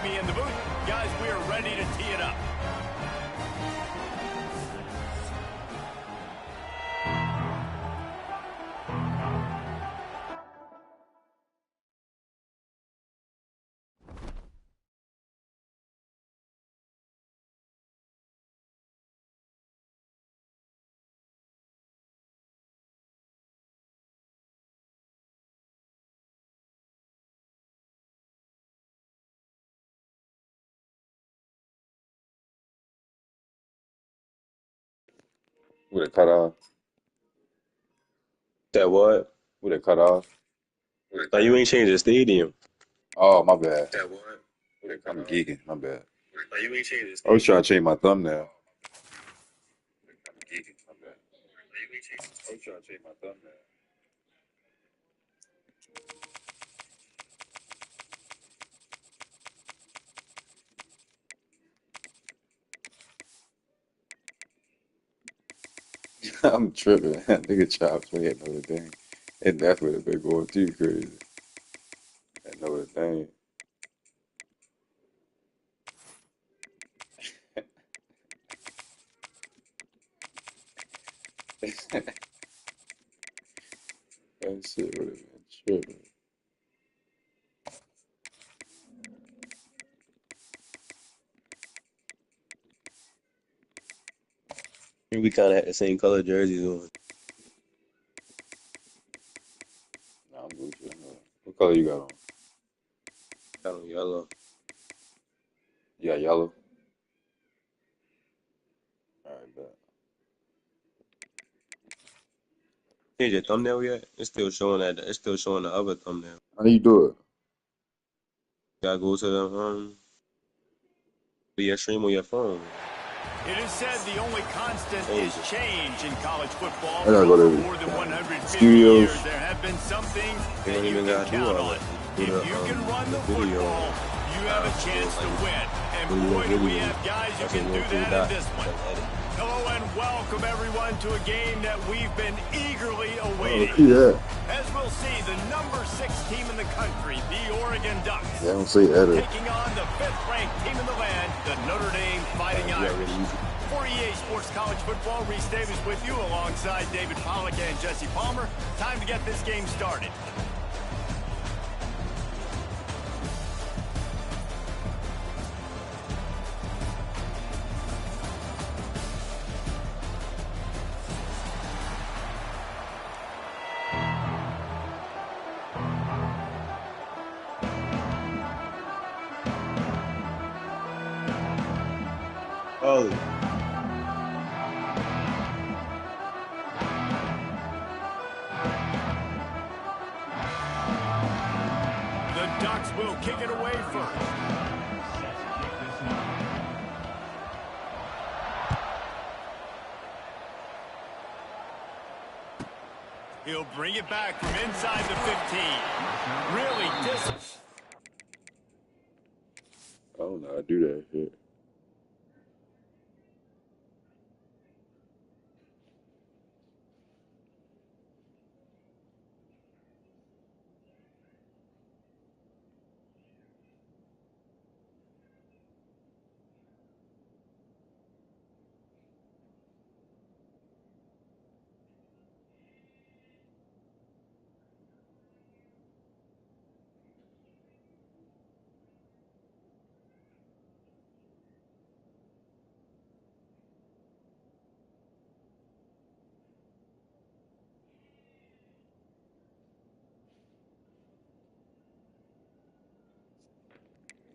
me in the booth. Guys, we are ready to tee it up. Would it cut off? That what? Would it cut off? Like you ain't changed the stadium. Oh, my bad. That what? I'm geeking. My bad. Like you ain't changed the I was stadium. trying to change my thumbnail. I'm geeking. My bad. I was trying to change my thumbnail. I'm tripping. Nigga chops me at Notre Dame. And that's what been going too crazy. At Notre Dame. That shit would have been tripping. We kind of had the same color jerseys on. Nah, I'm Gucci. I know that. What color you got on? Kind of yellow. You got yellow? Alright, bet. Change your thumbnail yet? It's still showing that. It's still showing the other thumbnail. How do you do it? You gotta go to the your stream on your phone. It is said the only constant is change in college football. I For gotta go over to more than 150 Studios. years, there have been some things You that don't you even can gotta do count all on. that. If Do you can run the video. football, you have a chance to win. And boy, do we have guys who can do that in this one. Hello and welcome everyone to a game that we've been eagerly awaiting. Yeah. As we'll see, the number 6 team in the country, the Oregon Ducks, Yeah, I don't say edit. taking on the 5th-ranked team in the land, the Notre Dame Fighting Irish. For EA Sports College Football, Reese Davis with you alongside David Pollack and Jesse Palmer. Time to get this game started. Oh. The Ducks will kick it away first. He'll bring it back from inside the 15. Really dis... I don't know. I do that shit.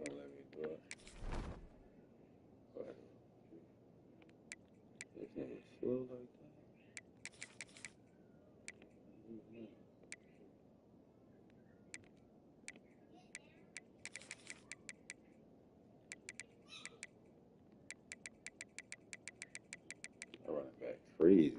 Don't let me do it. But this nigga slow like that. I run it back crazy.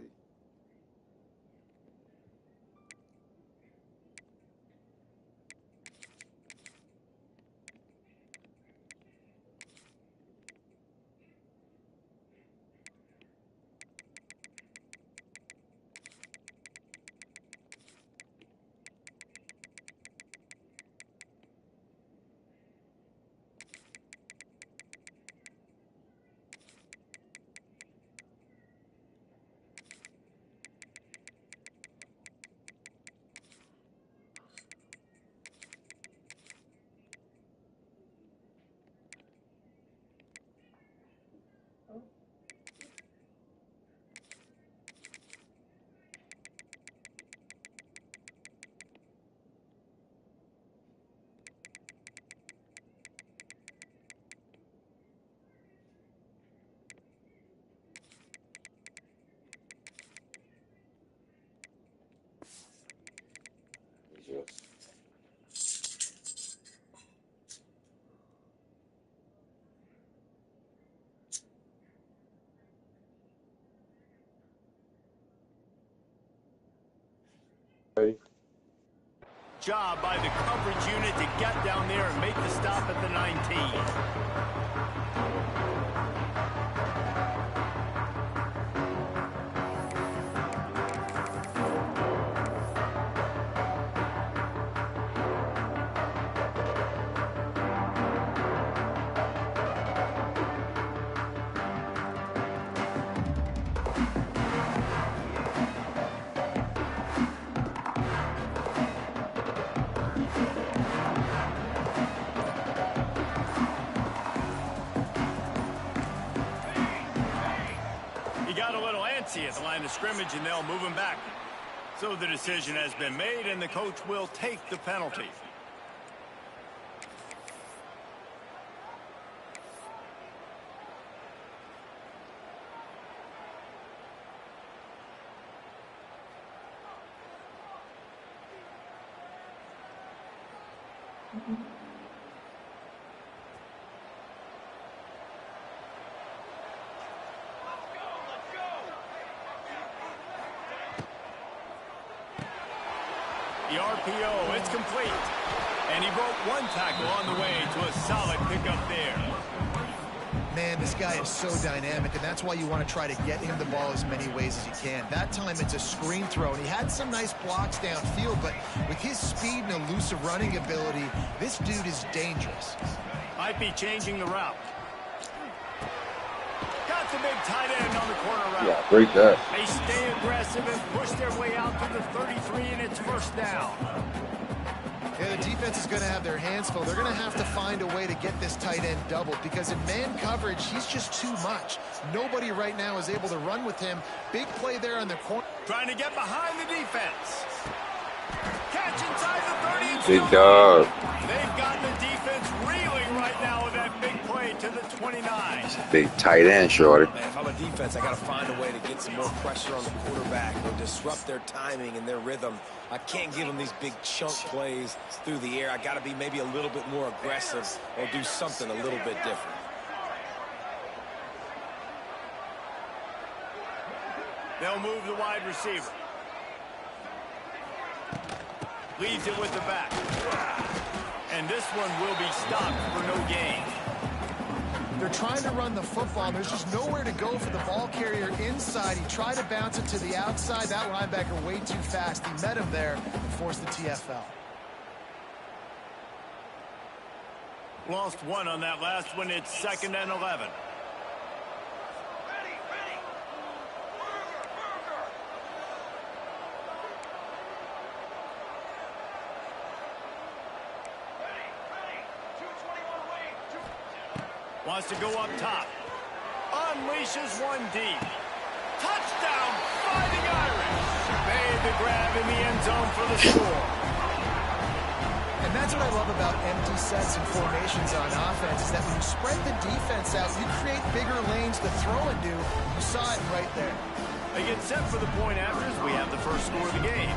Ready? Job by the coverage unit to get down there and make the stop at the 19. At the line of scrimmage, and they'll move him back. So the decision has been made, and the coach will take the penalty. The RPO, it's complete. And he broke one tackle on the way to a solid pickup there. Man, this guy is so dynamic, and that's why you want to try to get him the ball as many ways as you can. That time it's a screen throw, and he had some nice blocks downfield, but with his speed and elusive running ability, this dude is dangerous. Might be changing the route. Got the big tight end on the corner route. Yeah, break that. They stay aggressive and push their way out to the 33, and it's first down. Yeah, the defense is going to have their hands full. They're going to have to find a way to get this tight end doubled because in man coverage, he's just too much. Nobody right now is able to run with him. Big play there on the corner. Trying to get behind the defense. Catch inside the 30. Big dog. They've got the defense reeling right now with that big play to the 29. Big tight end, shorty. Man, if I'm a defense, I got to find a way to get some more pressure on the quarterback or disrupt their timing and their rhythm. I can't give them these big chunk plays through the air. I got to be maybe a little bit more aggressive or do something a little bit different. They'll move the wide receiver. Leads it with the back. And this one will be stopped for no gain. They're trying to run the football, and there's just nowhere to go for the ball carrier inside. He tried to bounce it to the outside. That linebacker way too fast. He met him there and forced the TFL. Lost one on that last one. It's 2nd and 11. Wants to go up top. Unleashes one deep. Touchdown, Fighting Irish. Made the grab in the end zone for the score. And that's what I love about empty sets and formations on offense is that when you spread the defense out, you create bigger lanes to throw into. You saw it right there. They get set for the point afters. We have the first score of the game.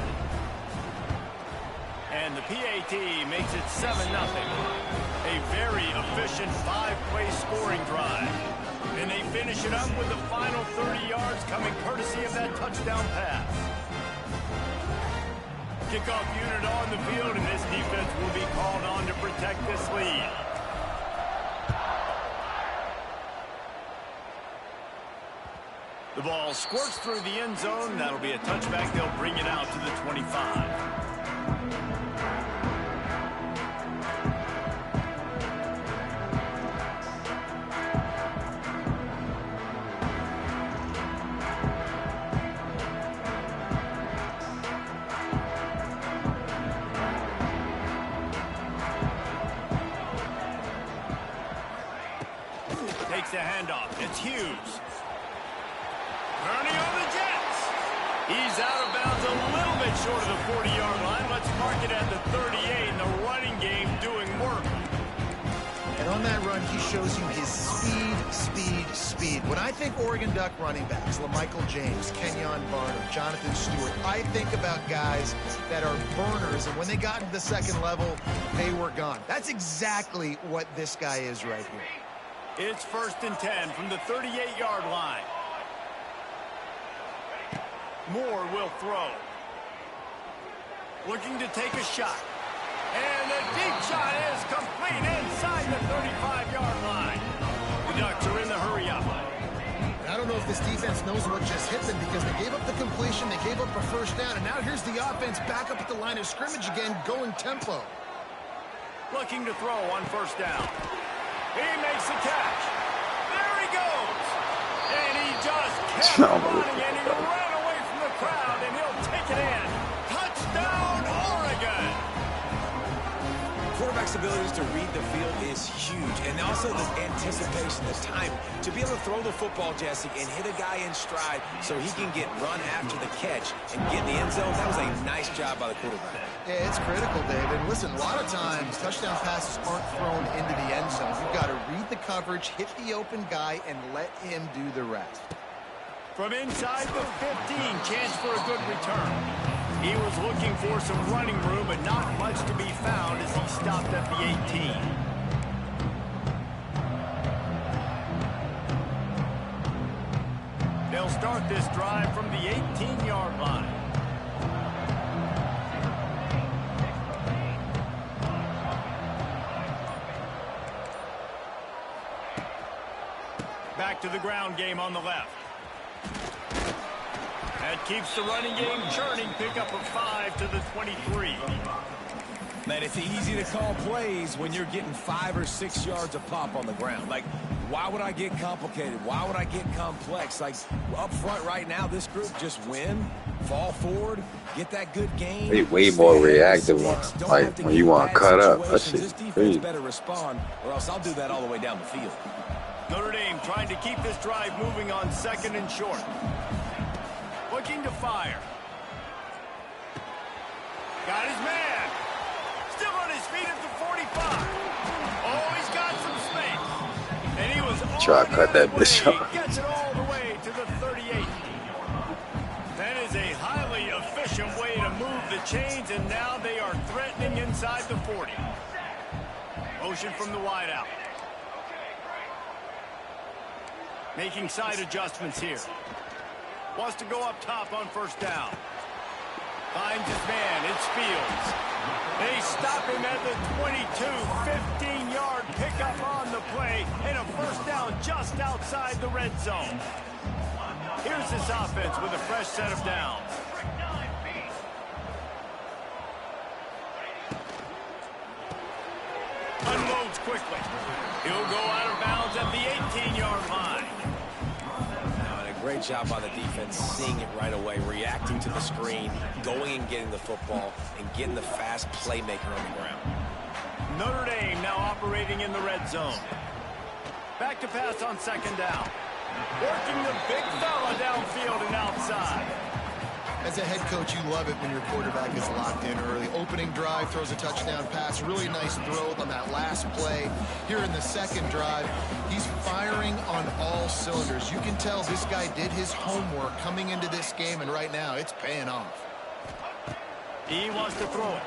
And the PAT makes it 7-0. A very efficient 5-play scoring drive. And they finish it up with the final 30 yards coming courtesy of that touchdown pass. Kickoff unit on the field, and this defense will be called on to protect this lead. The ball squirts through the end zone. That'll be a touchback. They'll bring it out to the 25. Takes the handoff. It's Hughes. Turning on the Jets. He's out of bounds a little bit short of the 40-yard line. Let's mark it at the 38, and the running game doing work. And on that run, he shows you his speed. When I think Oregon Duck running backs, LaMichael James, Kenyon Barner, Jonathan Stewart, I think about guys that are burners, and when they got into the second level, they were gone. That's exactly what this guy is right here. It's 1st and 10 from the 38-yard line. Moore will throw. Looking to take a shot. And the deep shot is complete inside the 35-yard line. The Ducks are in the hurry-up. I don't know if this defense knows what just hit them because they gave up the completion, they gave up a first down, and now here's the offense back up at the line of scrimmage again, going tempo. Looking to throw on first down. He makes the catch. There he goes. And he just kept running, and he ran away from the crowd, and he'll take it in. Touchdown, Oregon. Quarterback's abilities to read the field is huge, and also the anticipation, the time to be able to throw the football, Jesse, and hit a guy in stride so he can get run after the catch and get in the end zone. That was a nice job by the quarterback. Yeah, it's critical, David. And listen, a lot of times touchdown passes aren't thrown into the end zone. You've got to read the coverage, hit the open guy, and let him do the rest. From inside the 15, chance for a good return. He was looking for some running room, but not much to be found as he stopped at the 18. They'll start this drive from the 18-yard line. Back to the ground game on the left. That keeps the running game churning. Pickup of 5 to the 23. Man, it's easy to call plays when you're getting 5 or 6 yards of pop on the ground. Like, why would I get complicated? Why would I get complex? Like, up front right now, this group just win, fall forward, get that good game. They way more reactive one. Like when you want to cut up. That This shit defense crazy. better respond, or else I'll do that all the way down the field. Notre Dame trying to keep this drive moving on 2nd and short. Looking to fire. Got his man. Still on his feet at the 45. Oh, he's got some space. And he was Try to cut that way. bitch off. Gets it all the way to the 38. That is a highly efficient way to move the chains, and now they are threatening inside the 40. Motion from the wideout. Making side adjustments here. Wants to go up top on first down. Finds his man. It's Fields. They stop him at the 22. 15-yard pickup on the play. And a first down just outside the red zone. Here's this offense with a fresh set of downs. Unloads quickly. He'll go out of bounds at the 18-yard line. Great job by the defense, seeing it right away, reacting to the screen, going and getting the football, and getting the fast playmaker on the ground. Notre Dame now operating in the red zone. Back to pass on 2nd down. Working the big fella downfield and outside. As a head coach, you love it when your quarterback is locked in early. Opening drive, throws a touchdown pass. Really nice throw on that last play. Here in the 2nd drive, he's firing on all cylinders. You can tell this guy did his homework coming into this game, and right now it's paying off. He wants to throw it.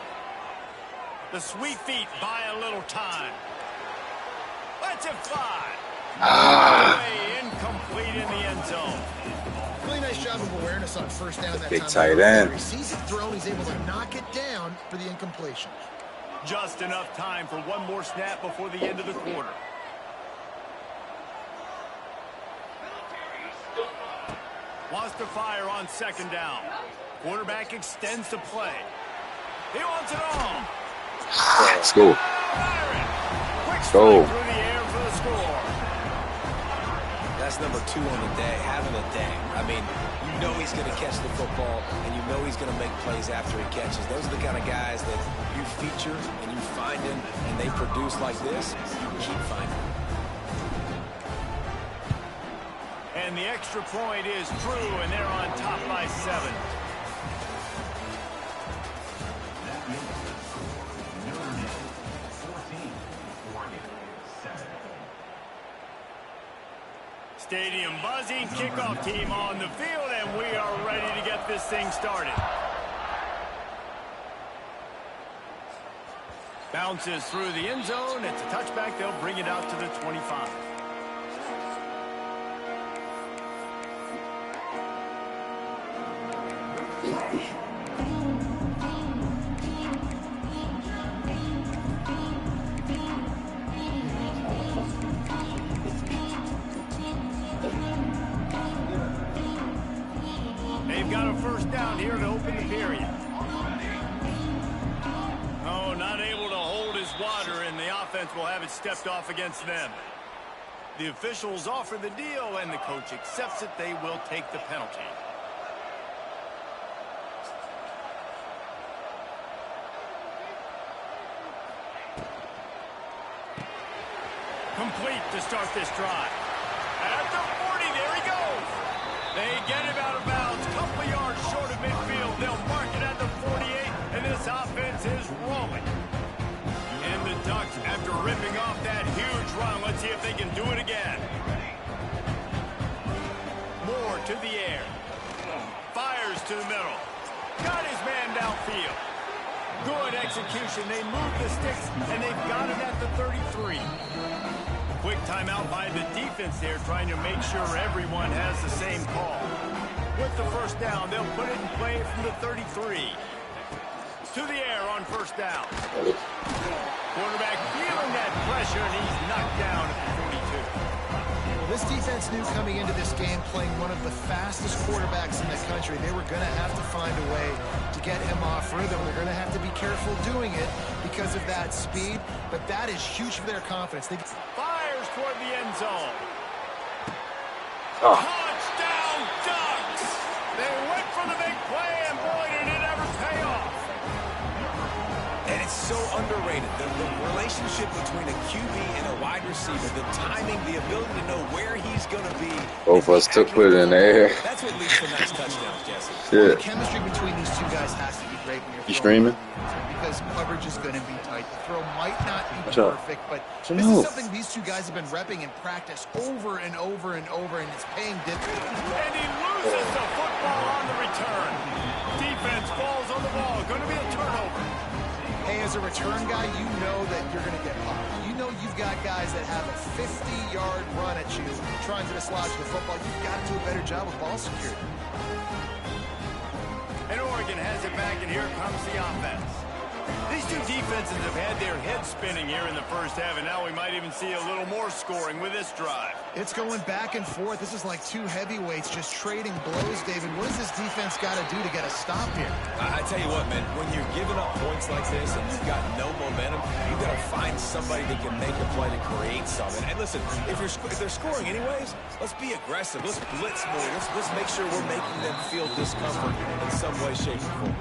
The sweet feet buy a little time. Let's it fly. Incomplete in the end zone. Really nice job of awareness on first down that Big time. tight end. He sees it thrown, he's able to knock it down for the incompletion. Just enough time for one more snap before the end of the quarter. Wants to fire on 2nd down. Quarterback extends the play. He wants it all. Let's go. Quick Go. strike through the air for the score. That's number 2 on the day, having a day. I mean, you know he's going to catch the football, and you know he's going to make plays after he catches. Those are the kind of guys that you feature and you find him, and they produce like this, you keep finding them. And the extra point is true, and they're on top by 7. Stadium buzzing, kickoff team on the field, and we are ready to get this thing started. Bounces through the end zone. It's a touchback. They'll bring it out to the 25. got a first down here to open the period. Oh, not able to hold his water, and the offense will have it stepped off against them. The officials offer the deal, and the coach accepts it. They will take the penalty. Complete to start this drive. At the 40, there he goes. They get him out of bounds, couple yards short of midfield. They'll mark it at the 48, and this offense is rolling. And the Ducks, after ripping off that huge run, let's see if they can do it again. Moore to the air. Fires to the middle. Got his man downfield. Good execution. They move the sticks, and they've got it at the 33. Quick timeout by the defense there, trying to make sure everyone has the same call. With the first down, they'll put it in play from the 33. To the air on first down. Quarterback feeling that pressure, and he's knocked down at the 42. Well, this defense knew coming into this game, playing one of the fastest quarterbacks in the country, they were going to have to find a way to get him off rhythm. They're going to have to be careful doing it because of that speed, but that is huge for their confidence. Fires toward the end zone. Oh. Touchdown, Ducks! They went for the big play, and boy, did it ever pay off. And it's so underrated. The relationship between a QB and a wide receiver, the timing, the ability to know where he's going to be. Both of us took put it in the air. That's what leads to nice touchdowns, Jesse. Well, the Shit. chemistry between these two guys has to be great when you're You throwing streaming? because coverage is going to be tight. The throw might not be Watch out. perfect, but Watch this out. is something these two guys have been repping in practice over and over and over, and it's paying dividends. And he loses the football on the return. Defense falls on the ball. Going to be a turnover. Hey, as a return guy, you know that you're going to get popped. You know you've got guys that have a 50-yard run at you trying to dislodge the football. You've got to do a better job with ball security. And Oregon has it back, and here comes the offense. These two defenses have had their heads spinning here in the first half, and now we might even see a little more scoring with this drive. It's going back and forth. This is like two heavyweights just trading blows, David. What does this defense got to do to get a stop here? I tell you what, man, when you're giving up points like this and you've got no momentum, you've got to find somebody that can make a play to create something. And listen, if they're scoring anyways, let's be aggressive. Let's blitz more. Let's make sure we're making them feel discomfort in some way, shape, or form.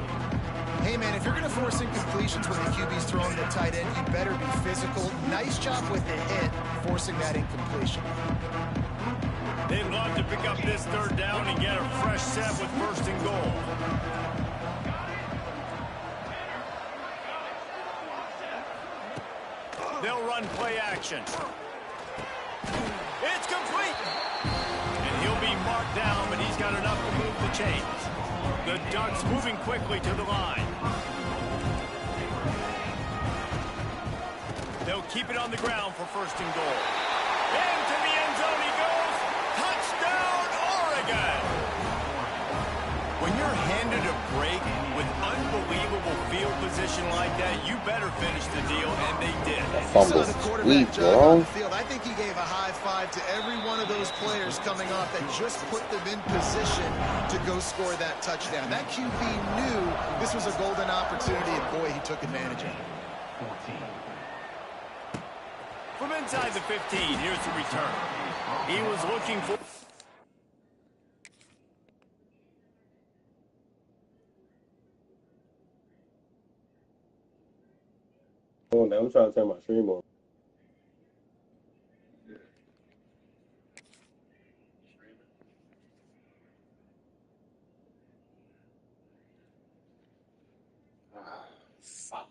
Hey, man, if you're going to force incompletions when the QB's throwing the tight end, you better be physical. Nice job with the hit, forcing that incompletion. They'd love to pick up this third down and get a fresh set with first and goal. They'll run play action. It's complete. And he'll be marked down, but he's got enough to move the chains. The Ducks moving quickly to the line. They'll keep it on the ground for first and goal. Into the end zone he goes. Touchdown, Oregon! When you're handed a break with unbelievable field position like that, you better finish the deal, and they did. Fumble Saw the sweet, quarterback jog on bro. the field. I think he gave a high five to every one of those players coming off that just put them in position to go score that touchdown. That QB knew this was a golden opportunity, and boy, he took advantage of it. From inside the 15, here's the return. He was looking for... Hold on, now I'm trying to turn my stream on. Fuck.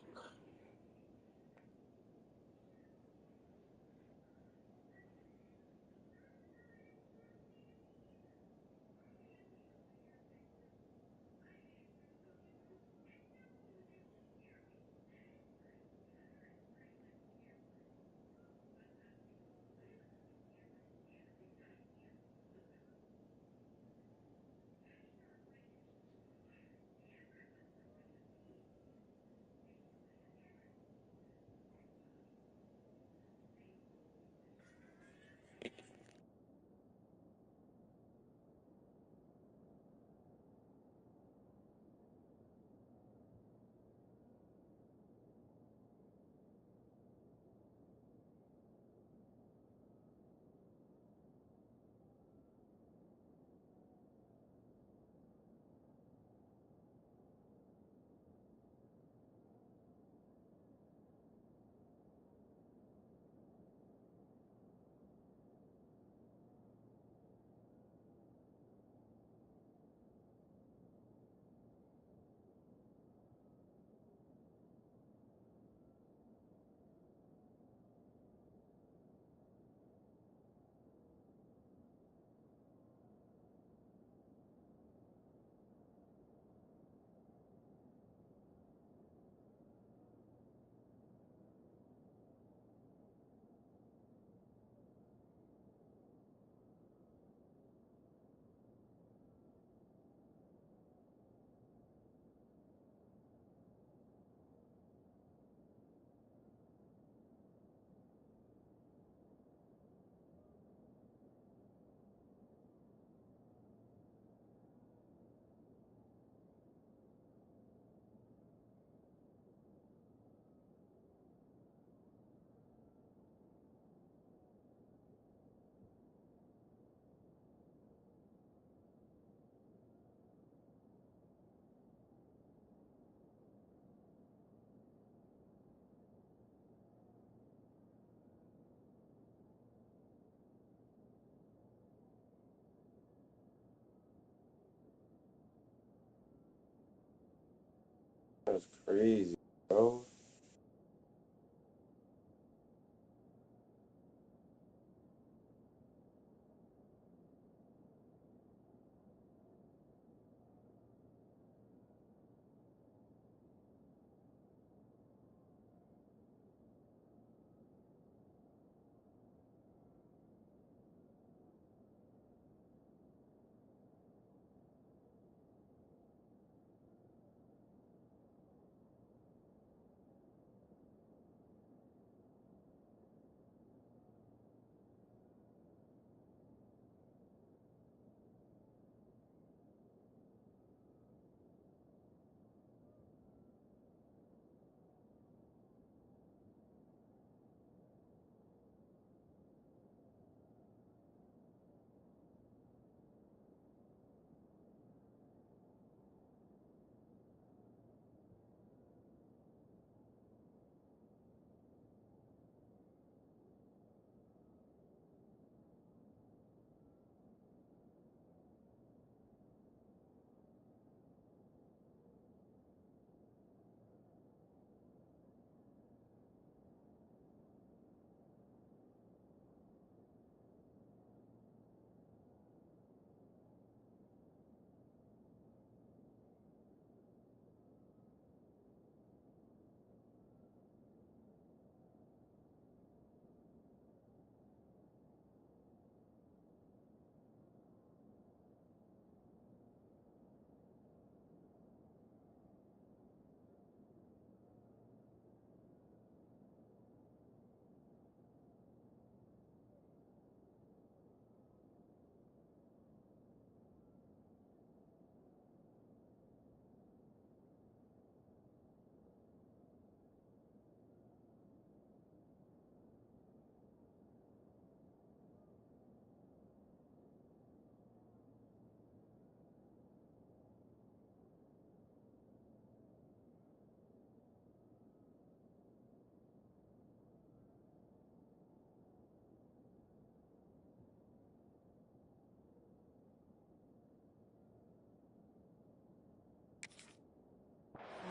That's crazy, bro.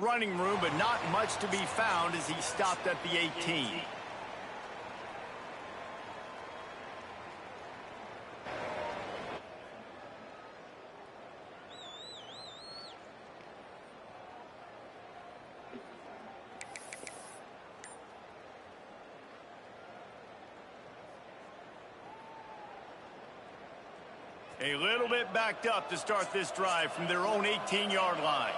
Running room, but not much to be found as he stopped at the 18. A little bit backed up to start this drive from their own 18-yard line.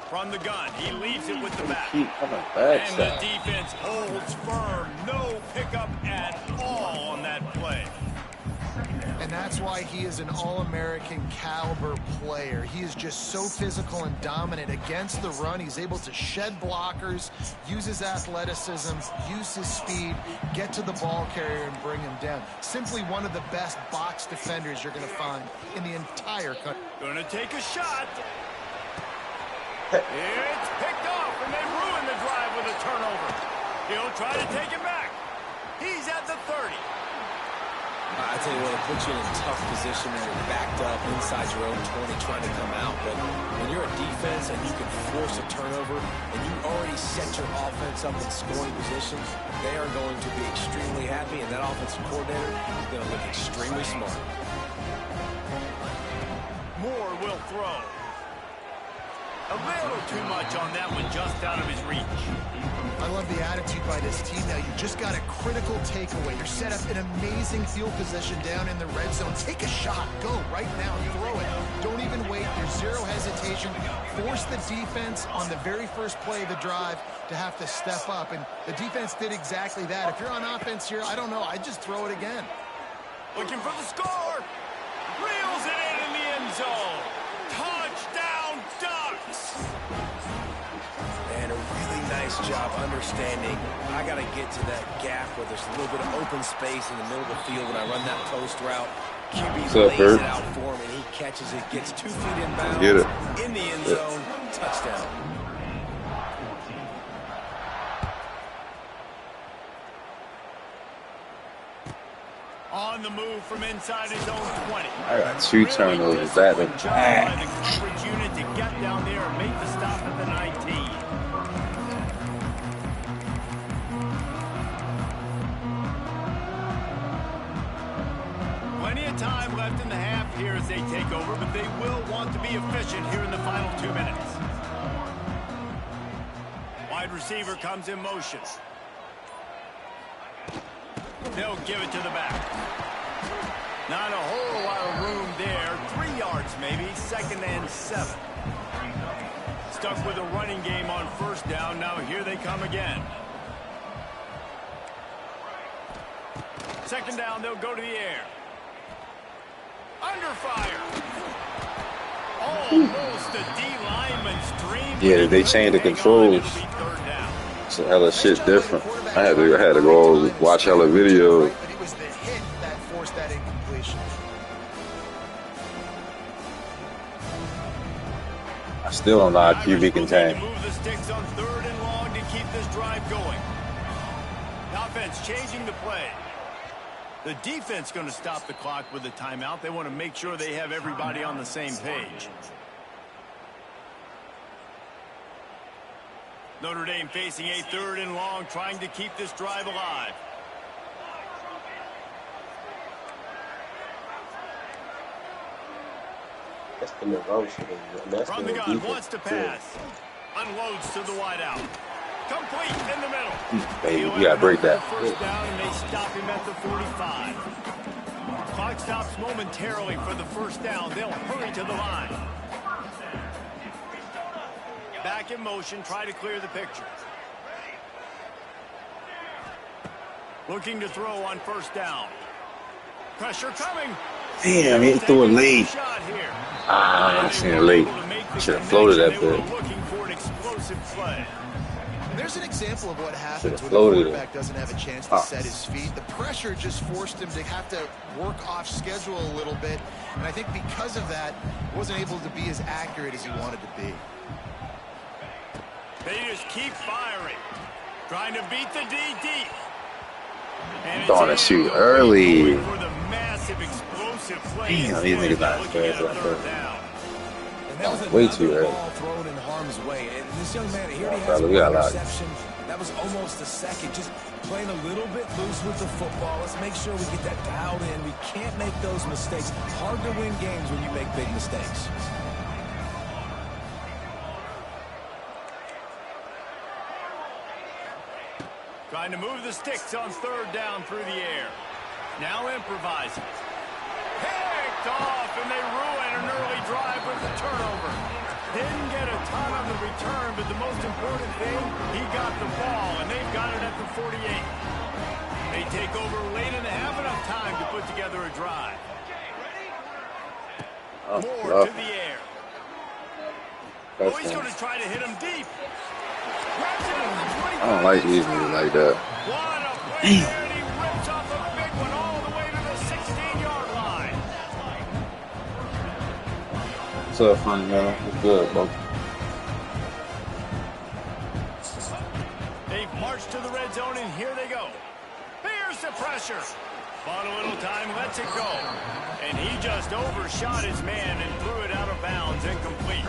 From the gun, he leaves it with the back. And the defense holds firm. No pickup at all on that play. And that's why he is an All-American caliber player. He is just so physical and dominant against the run. He's able to shed blockers, use his athleticism, use his speed, get to the ball carrier and bring him down. Simply one of the best box defenders you're going to find in the entire country. Going to take a shot. It's picked off, and they ruin the drive with a turnover. He'll try to take it back. He's at the 30. I tell you what, it puts you in a tough position when you're backed up inside your own 20 trying to come out. But when you're a defense and you can force a turnover and you already set your offense up in scoring positions, they are going to be extremely happy, and that offensive coordinator is going to look extremely smart. Moore will throw. A little too much on that one, just out of his reach. I love the attitude by this team now. You just got a critical takeaway. You're set up in amazing field position down in the red zone. Take a shot. Go right now. Throw it. Don't even wait. There's zero hesitation. Force the defense on the very first play of the drive to have to step up. And the defense did exactly that. If you're on offense here, I don't know. I'd just throw it again. Looking for the score. Reels it in the end zone. Touchdown, Ducks. And a really nice job understanding I got to get to that gap where there's a little bit of open space in the middle of the field when I run that post route. QB lays it out for him, and he catches it, gets 2 feet in bounds in the end zone. Touchdown. On On the move from inside his own 20. I got 2 turnovers back to By back. the coverage unit to get down there and make the stop at the 19. Plenty of time left in the half here as they take over, but they will want to be efficient here in the final 2 minutes. Wide receiver comes in motion. They'll give it to the back. Not a whole lot of room there. 3 yards maybe. 2nd and 7. Stuck with a running game on 1st down. Now here they come again. 2nd down, they'll go to the air. Under fire. Almost a D lineman's dream. Yeah, they changed the controls. So hella shit different. I had to go watch hella videos. But it was the hit that forced that incompletion. I still don't know how QB can tank. Move the sticks on 3rd and long to keep this drive going. The offense changing the play. The defense going to stop the clock with a timeout. They want to make sure they have everybody on the same page. Notre Dame facing a 3rd and long, trying to keep this drive alive. That's the motion. From the gun, wants to pass. Unloads to the wideout. Complete in the middle. Baby, you gotta break that. 1st down, and they stop him at the 45. Clock stops momentarily for the 1st down. They'll hurry to the line. Back in motion, try to clear the picture. Looking to throw on 1st down. Pressure coming. Damn, he threw it late. Ah, I seen it late. Should have floated that bit. Looking for an explosive play. There's an example of what happens when the floated quarterback doesn't have a chance to set his feet. The pressure just forced him to have to work off schedule a little bit. And I think because of that, wasn't able to be as accurate as he wanted to be. They just keep firing. Trying to beat the D deep. And Throwing it too early. For the massive explosive play. Damn, these niggas not fast like that. That was Way too early. ball thrown in harm's way. And this young man, here he has Brother, we got a lot. reception. That was almost a second. Just playing a little bit loose with the football. Let's make sure we get that dialed in. We can't make those mistakes. Hard to win games when you make big mistakes. Trying to move the sticks on 3rd down through the air. Now improvising. Picked off, and they ruin an early drive with the turnover. Didn't get a ton on the return, but the most important thing, he got the ball, and they've got it at the 48. They take over late and have enough time to put together a drive. More to the air. Oh, he's going to try to hit him deep. I don't like these niggas like that. What a play there, and he rips off a big one all the way to the 16-yard line. What's up, funny man? What's good, bro? They've marched to the red zone, and here they go. Here's the pressure. Bought a little time, lets it go. And he just overshot his man and threw it out of bounds, incomplete.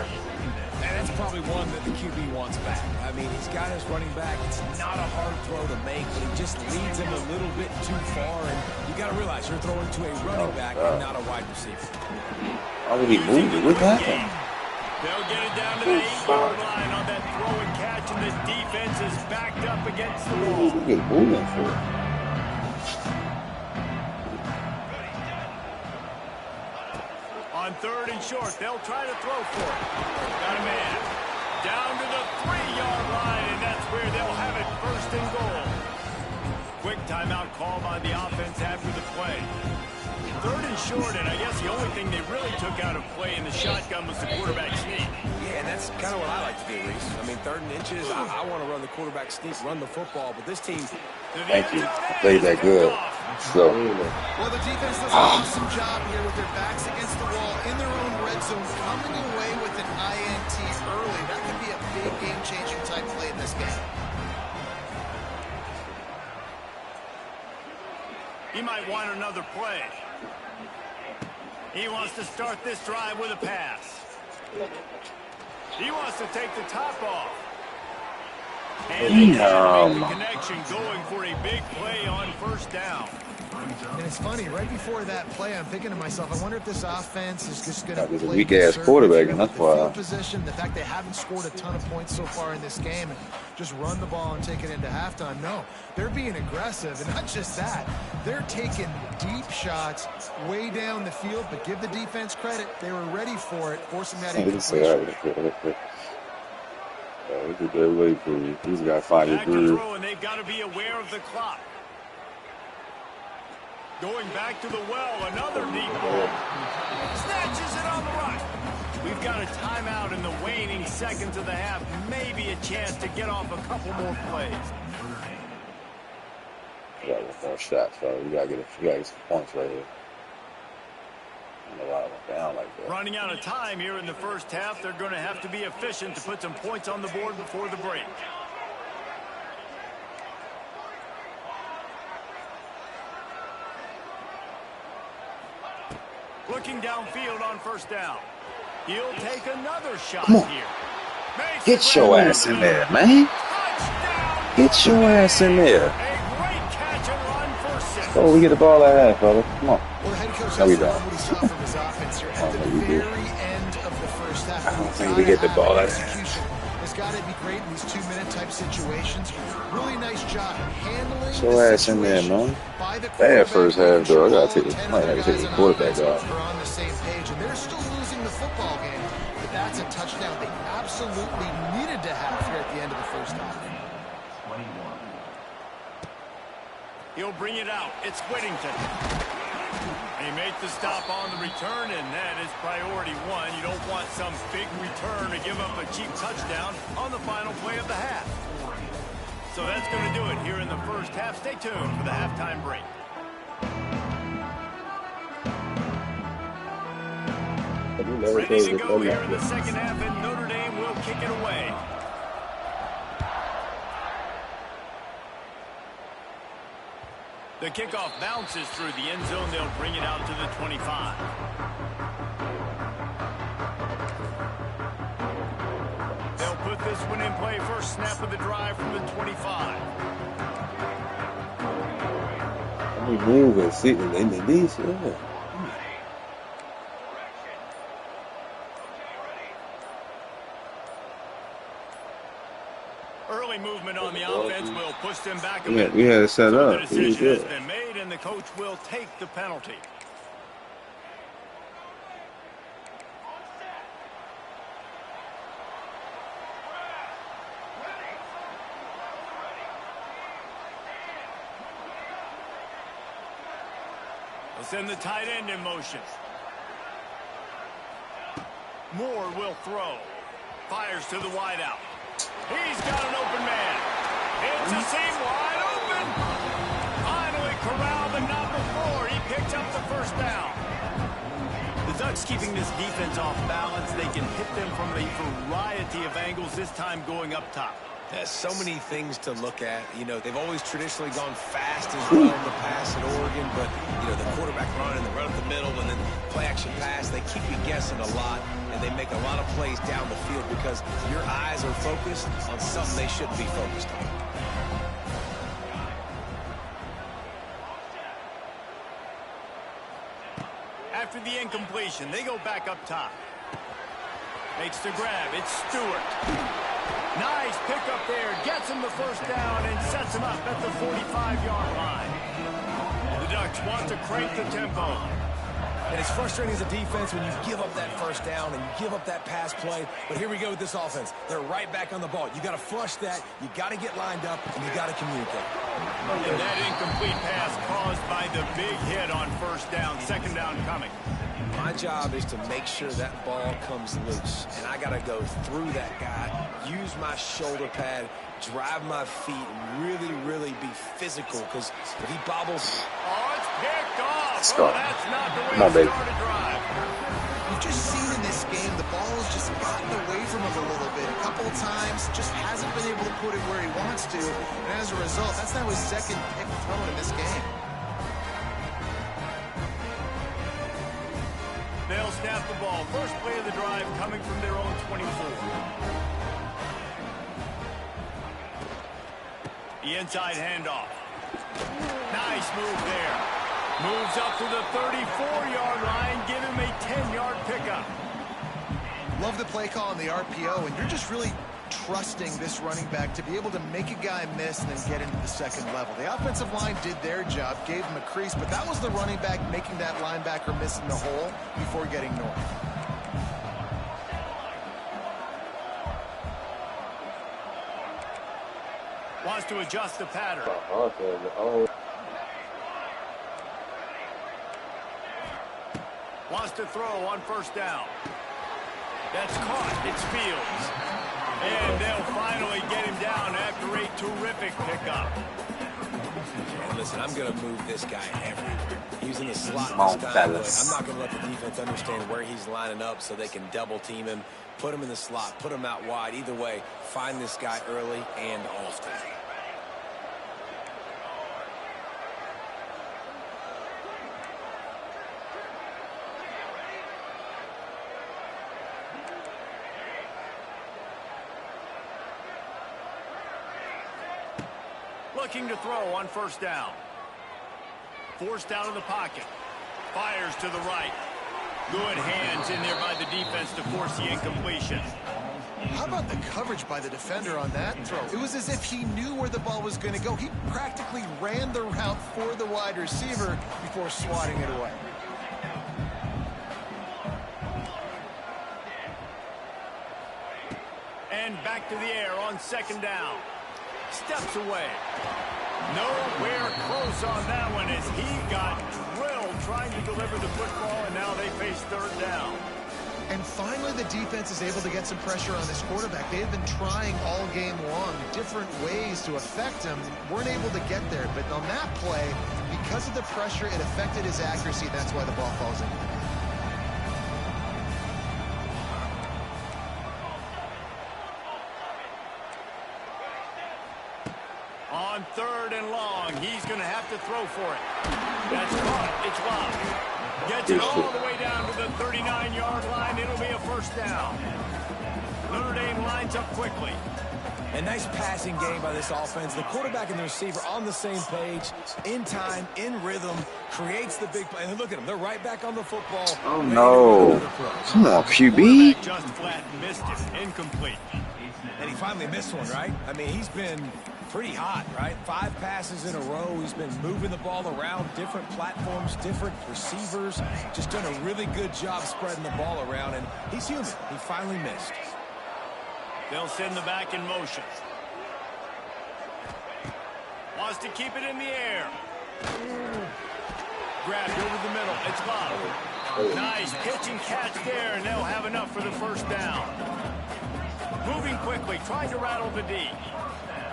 And that's probably one that the QB wants back. I mean, he's got his running back. It's not a hard throw to make, but he just leads him a little bit too far. And you got to realize you're throwing to a running back and not a wide receiver. Why would he move it? What happened? They'll get it down to the 8-yard line on that throw and catch, and the defense is backed up against the wall. What are you moving for? On 3rd and short, they'll try to throw for it. Got a man. Down to the 3-yard line, and that's where they'll have it 1st and goal. Quick timeout called by the offense after the play. 3rd and short, and I guess the only thing they really took out of play in the shotgun was the quarterback sneak. Yeah, and that's kind of what I like to do, Reese. I mean, 3rd and inches, I want to run the quarterback sneak, run the football, but this team... Thank you. Played that good. So. Well, the defense does an awesome job here with their backs against the wall in their own red zone, coming away with an INT early. That could be a big game-changing type play in this game. He might want another play. He wants to start this drive with a pass. He wants to take the top off. And they can't make the connection, going for a big play on first down. And it's funny, right before that play, I'm thinking to myself, I wonder if this offense is just going to play a weak-ass quarterback, and that's why. Field position, the fact they haven't scored a ton of points so far in this game and just run the ball and take it into halftime. No, they're being aggressive, and not just that. They're taking deep shots way down the field, but give the defense credit. They were ready for it, forcing that incompletion. Look at that way for you. He's got to find his groove. And they've got to be aware of the clock. Going back to the well, another deep ball. Snatches it on the right. We've got a timeout in the waning seconds of the half. Maybe a chance to get off a couple more plays. You got to get more shots, bro. You got to get some points right here. I don't know why I went down like that. Running out of time here in the first half. They're going to have to be efficient to put some points on the board before the break. Looking downfield on first down. He'll take another shot here. Get your ass in there, man. Get your ass in there. A great catch and run for 6. Oh, we get the ball at half, brother. Come on. Well, the head coach No, we has don't. what he saw from his offense here at the very end of the first half. I don't think we get the ball at half. Execution has got to be great in these 2-minute type situations. Really nice job handling Get your ass in there, man. Bad first half, though. I might have to take the quarterback off. Are on the same page, and they're still losing the football game. But that's a touchdown they absolutely needed to have here at the end of the first half. He'll bring it out. It's Whittington. He made the stop on the return, and that is priority 1. You don't want some big return to give up a cheap touchdown on the final play of the half. So that's going to do it here in the first half. Stay tuned for the halftime break. Ready to go here in the second half, and Notre Dame will kick it away. The kickoff bounces through the end zone. They'll bring it out to the 25. They'll put this one in play. First snap of the drive from the 25. We move and sit in the knees. Yeah. Early movement on the offense will push them back a bit. We had it set So up. the decision has been made, and the coach will take the penalty. We'll send the tight end in motion. Moore will throw. Fires to the wideout. He's got an open man. It's a seam wide open. Finally corralled, but not before. He picks up the first down. The Ducks keeping this defense off balance. They can hit them from a variety of angles, this time going up top. There's so many things to look at. You know, they've always traditionally gone fast as well in the pass at Oregon, but, you know, the quarterback run and the run up the middle and then play action pass, they keep you guessing a lot, and they make a lot of plays down the field because your eyes are focused on something they shouldn't be focused on. After the incompletion, they go back up top. Makes the grab. It's Stewart. Nice pick up there. Gets him the first down and sets him up at the 45-yard line. The Ducks want to crank the tempo. And it's frustrating as a defense when you give up that first down and you give up that pass play. But here we go with this offense. They're right back on the ball. You got to flush that. You got to get lined up, and you got to communicate. And that incomplete pass caused by the big hit on first down. Second down coming. My job is to make sure that ball comes loose. And I got to go through that guy, use my shoulder pad, drive my feet, and really, really be physical. Because if he bobbles... Oh, it's picked off. Start. Oh, that's not the way to start a drive. You've just seen in this game, the ball has just gotten away from him a little bit. A couple of times, just hasn't been able to put it where he wants to. And as a result, that's now his second pick thrown in this game. snap the ball. First play of the drive coming from their own 24. The inside handoff. Nice move there. Moves up to the 34-yard line. Give him a 10-yard pickup. Love the play call on the RPO, and you're just really trusting this running back to be able to make a guy miss and then get into the second level. The offensive line did their job, gave him a crease, but that was the running back making that linebacker miss in the hole before getting north. Wants to adjust the pattern. Wants to throw on first down. That's caught. It's Fields. And they'll finally get him down after a terrific pickup. And listen, I'm going to move this guy everywhere. He's in the slot this time, but I'm not going to let the defense understand where he's lining up so they can double team him, put him in the slot, put him out wide. Either way, find this guy early and often. Looking to throw on first down. Forced out of the pocket. Fires to the right. Good hands in there by the defense to force the incompletion. How about the coverage by the defender on that throw? It was as if he knew where the ball was going to go. He practically ran the route for the wide receiver before swatting it away. And back to the air on second down. Steps away. Nowhere close on that one as he got drilled trying to deliver the football, and now they face third down. And finally the defense is able to get some pressure on this quarterback. They have been trying all game long different ways to affect him. Weren't able to get there, but on that play, because of the pressure, it affected his accuracy. That's why the ball falls in. On third and long, he's going to have to throw for it. That's caught. It's locked. Gets it all the way down to the 39-yard line. It'll be a first down. Notre Dame lines up quickly. A nice passing game by this offense. The quarterback and the receiver on the same page, in time, in rhythm, creates the big play. And look at them. They're right back on the football. Oh, no. Come on, QB. Just flat missed it. Incomplete. And he finally missed one, right? I mean, he's been pretty hot, right? 5 passes in a row. He's been moving the ball around, different platforms, different receivers. Just done a really good job spreading the ball around, and he's human. He finally missed. They'll send the back in motion. Wants to keep it in the air. Grabbed over the middle. It's low. Nice pitch and catch there, and they'll have enough for the first down. Moving quickly, trying to rattle the D.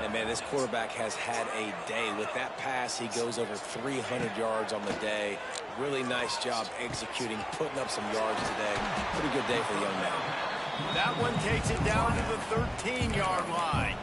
And, man, this quarterback has had a day. With that pass, he goes over 300 yards on the day. Really nice job executing, putting up some yards today. Pretty good day for the young man. That one takes it down to the 13-yard line.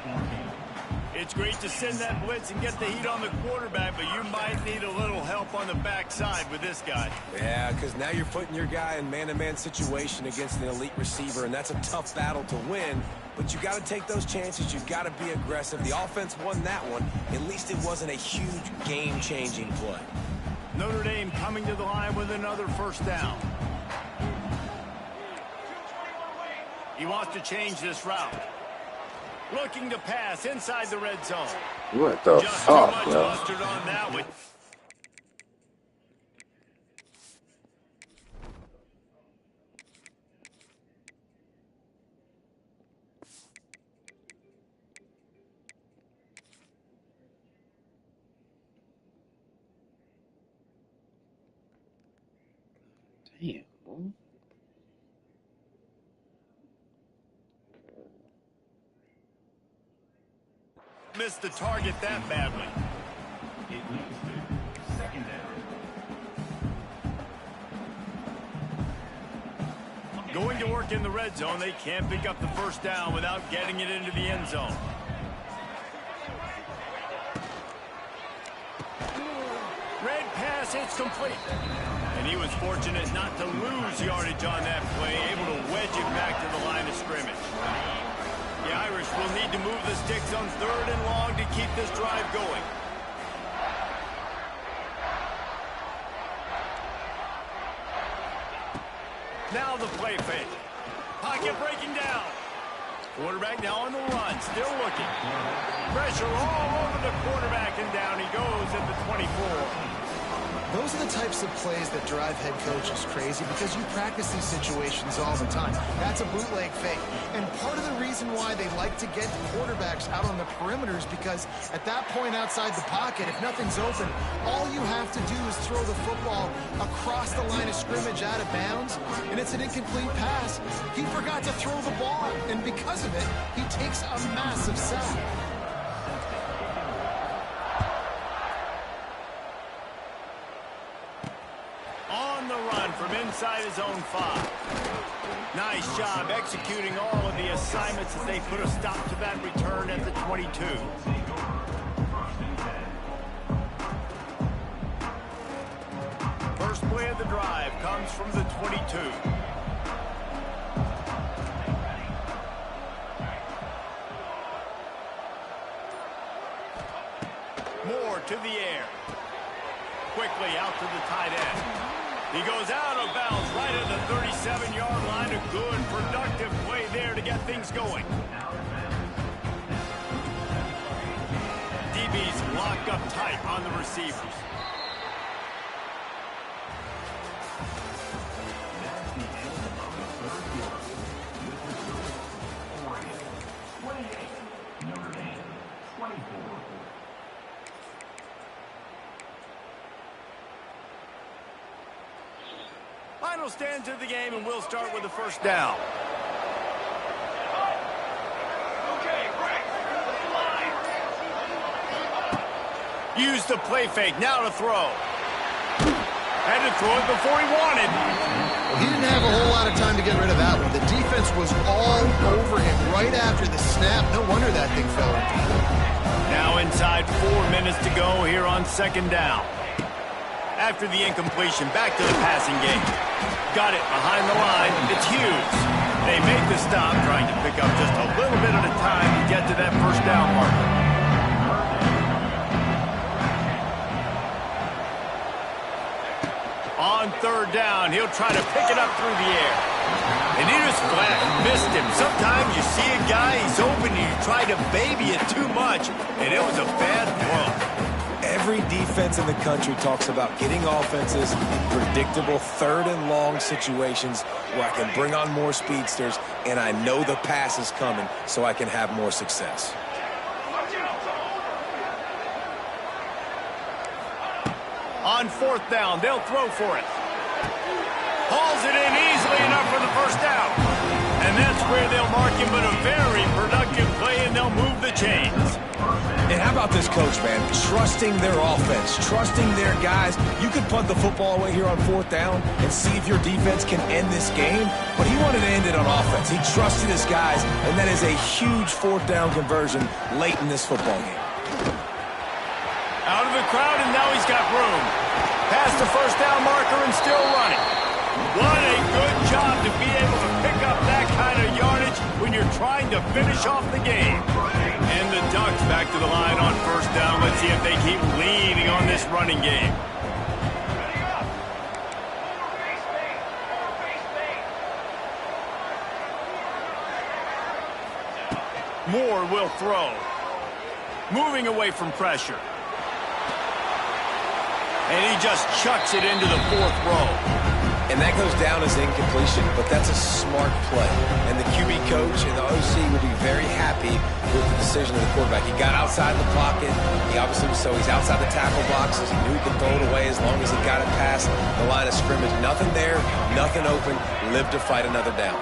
It's great to send that blitz and get the heat on the quarterback, but you might need a little help on the backside with this guy. Yeah, because now you're putting your guy in man-to-man situation against an elite receiver, and that's a tough battle to win. But you got to take those chances. You've got to be aggressive. The offense won that one. At least it wasn't a huge game-changing play. Notre Dame coming to the line with another first down. He wants to change this route. Looking to pass inside the red zone. What the Just fuck, too much bro? mustard on that one. Damn, boy. Missed the target that badly. Going to work in the red zone. They can't pick up the first down without getting it into the end zone. Red pass, it's complete. And And he was fortunate not to lose yardage on that play, able to wedge it back to the line of scrimmage. The Irish will need to move the sticks on 3rd and long to keep this drive going. Now the play fake. Pocket breaking down. Quarterback now on the run, still looking. Pressure all over the quarterback, and down he goes at the 24. Those are the types of plays that drive head coaches crazy because you practice these situations all the time. That's a bootleg fake. And part of the reason why they like to get quarterbacks out on the perimeters because at that point outside the pocket, if nothing's open, all you have to do is throw the football across the line of scrimmage out of bounds, and it's an incomplete pass. He forgot to throw the ball, and because of it, he takes a massive sack. From inside his own 5. Nice job executing all of the assignments as they put a stop to that return at the 22. First play of the drive comes from the 22. Moore to the air. Quickly out to the tight end. He goes out of bounds right at the 37-yard line. A good, productive play there to get things going. DB's locked up tight on the receivers. Final stands of the game, and we'll start with the first down. Use the play fake, now to throw. Had to throw it before he wanted. Well, he didn't have a whole lot of time to get rid of that one. The defense was all over him right after the snap. No wonder that thing fell incomplete. Now inside 4 minutes to go here on 2nd down. After the incompletion, back to the passing game. Got it behind the line. It's Hughes. They make the stop, trying to pick up just a little bit at a time to get to that first down marker. On 3rd down, he'll try to pick it up through the air. And he just flat missed him. Sometimes you see a guy, he's open, and you try to baby it too much, and it was a bad throw. Every defense in the country talks about getting offenses in predictable 3rd and long situations where I can bring on more speedsters and I know the pass is coming so I can have more success. On 4th down, they'll throw for it. Hauls it in easily enough for the first down. And that's where they'll mark him, but a very productive play, and they'll move the chains. And how about this coach, man? Trusting their offense, trusting their guys. You could punt the football away here on 4th down and see if your defense can end this game, but he wanted to end it on offense. He trusted his guys, and that is a huge 4th down conversion late in this football game. Out of the crowd, and now he's got room. Past the first down marker and still running. What a good job to be able to pick up that kind of yardage when you're trying to finish off the game. And the Ducks back to the line on 1st down. Let's see if they keep leaning on this running game. Moore will throw. Moving away from pressure. And he just chucks it into the 4th row. And that goes down as incompletion, but that's a smart play. And the QB coach and the OC will be very happy with the decision of the quarterback. He got outside the pocket. He obviously was he's outside the tackle boxes. He knew he could throw it away as long as he got it past the line of scrimmage. Nothing there, nothing open. Live to fight another down.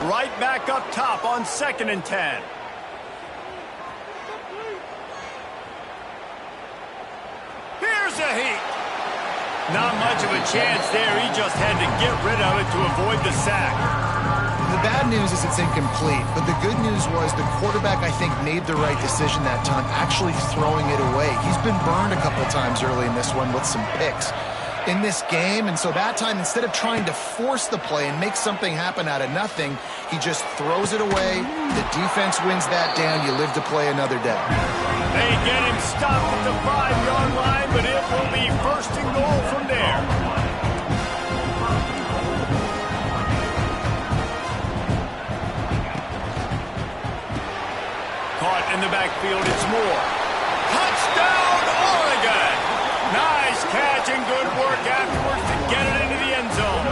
Right back up top on 2nd and 10. Here's a heat. Not much of a chance there. He just had to get rid of it to avoid the sack. The bad news is it's incomplete, but the good news was the quarterback, I think, made the right decision that time, actually throwing it away. He's been burned a couple times early in this one with some picks in this game, and so that time, instead of trying to force the play and make something happen out of nothing, he just throws it away. The defense wins that down. You live to play another day. They get him stopped at the 5-yard line, but it will be first and goal from there. Caught in the backfield, it's Moore. Touchdown, Oregon! Nice catch and good work afterwards to get it into the end zone.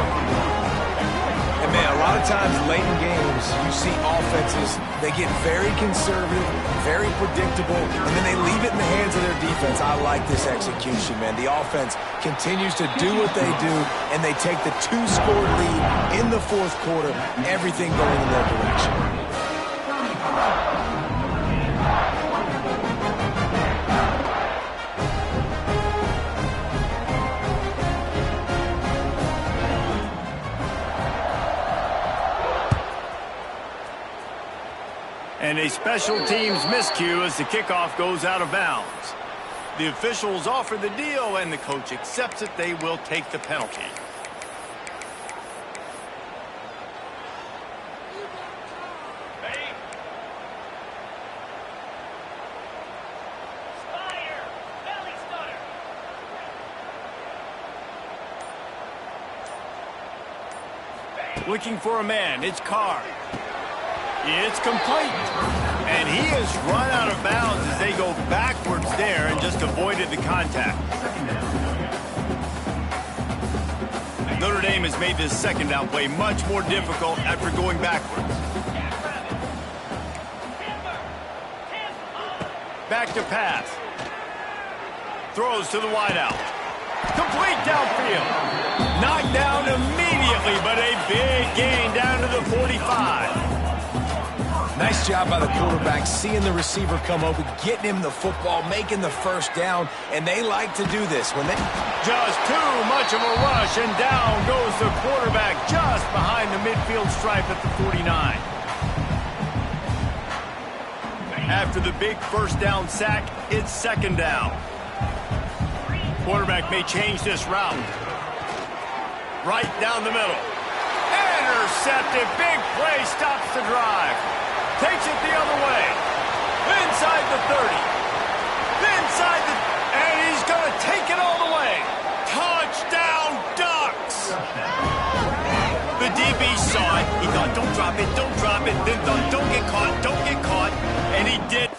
And man, a lot of times late in games, you see offenses, they get very conservative, very predictable, and then they leave it in the hands of their defense. I like this execution, man. The offense continues to do what they do, and they take the 2-score lead in the fourth quarter, everything going in their direction. And a special teams miscue as the kickoff goes out of bounds. The officials offer the deal, and the coach accepts it. They will take the penalty. Looking for a man. It's Carr. It's complete. And he has run out of bounds as they go backwards there and just avoided the contact. Notre Dame has made this second down play much more difficult after going backwards. Back to pass. Throws to the wideout. Complete downfield. Knocked down immediately, but a big gain down to the 45. Nice job by the quarterback, seeing the receiver come open, getting him the football, making the first down, and they like to do this. When they just too much of a rush, and down goes the quarterback just behind the midfield stripe at the 49. After the big first down sack, it's second down. Quarterback may change this route. Right down the middle. Intercepted. Big play stops the drive. Takes it the other way. Inside the 30. Inside the... And he's going to take it all the way. Touchdown, Ducks! The DB saw it. He thought, don't drop it, don't drop it. Then thought, don't get caught. And he did.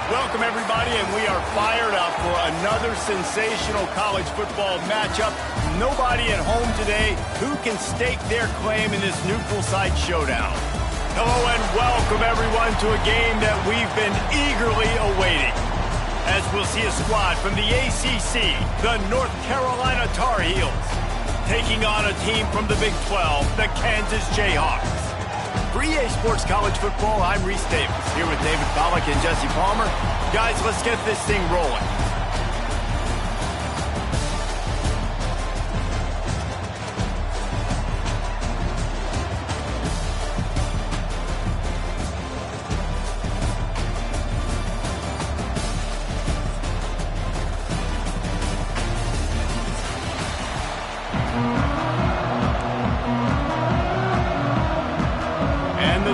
Welcome, everybody, and we are fired up for another sensational college football matchup. Nobody at home today who can stake their claim in this neutral site showdown. Hello and welcome, everyone, to a game that we've been eagerly awaiting. As we'll see a squad from the ACC, the North Carolina Tar Heels, taking on a team from the Big 12, the Kansas Jayhawks. For EA Sports College Football, I'm Reese Davis, here with David Pollack and Jesse Palmer. Guys, let's get this thing rolling.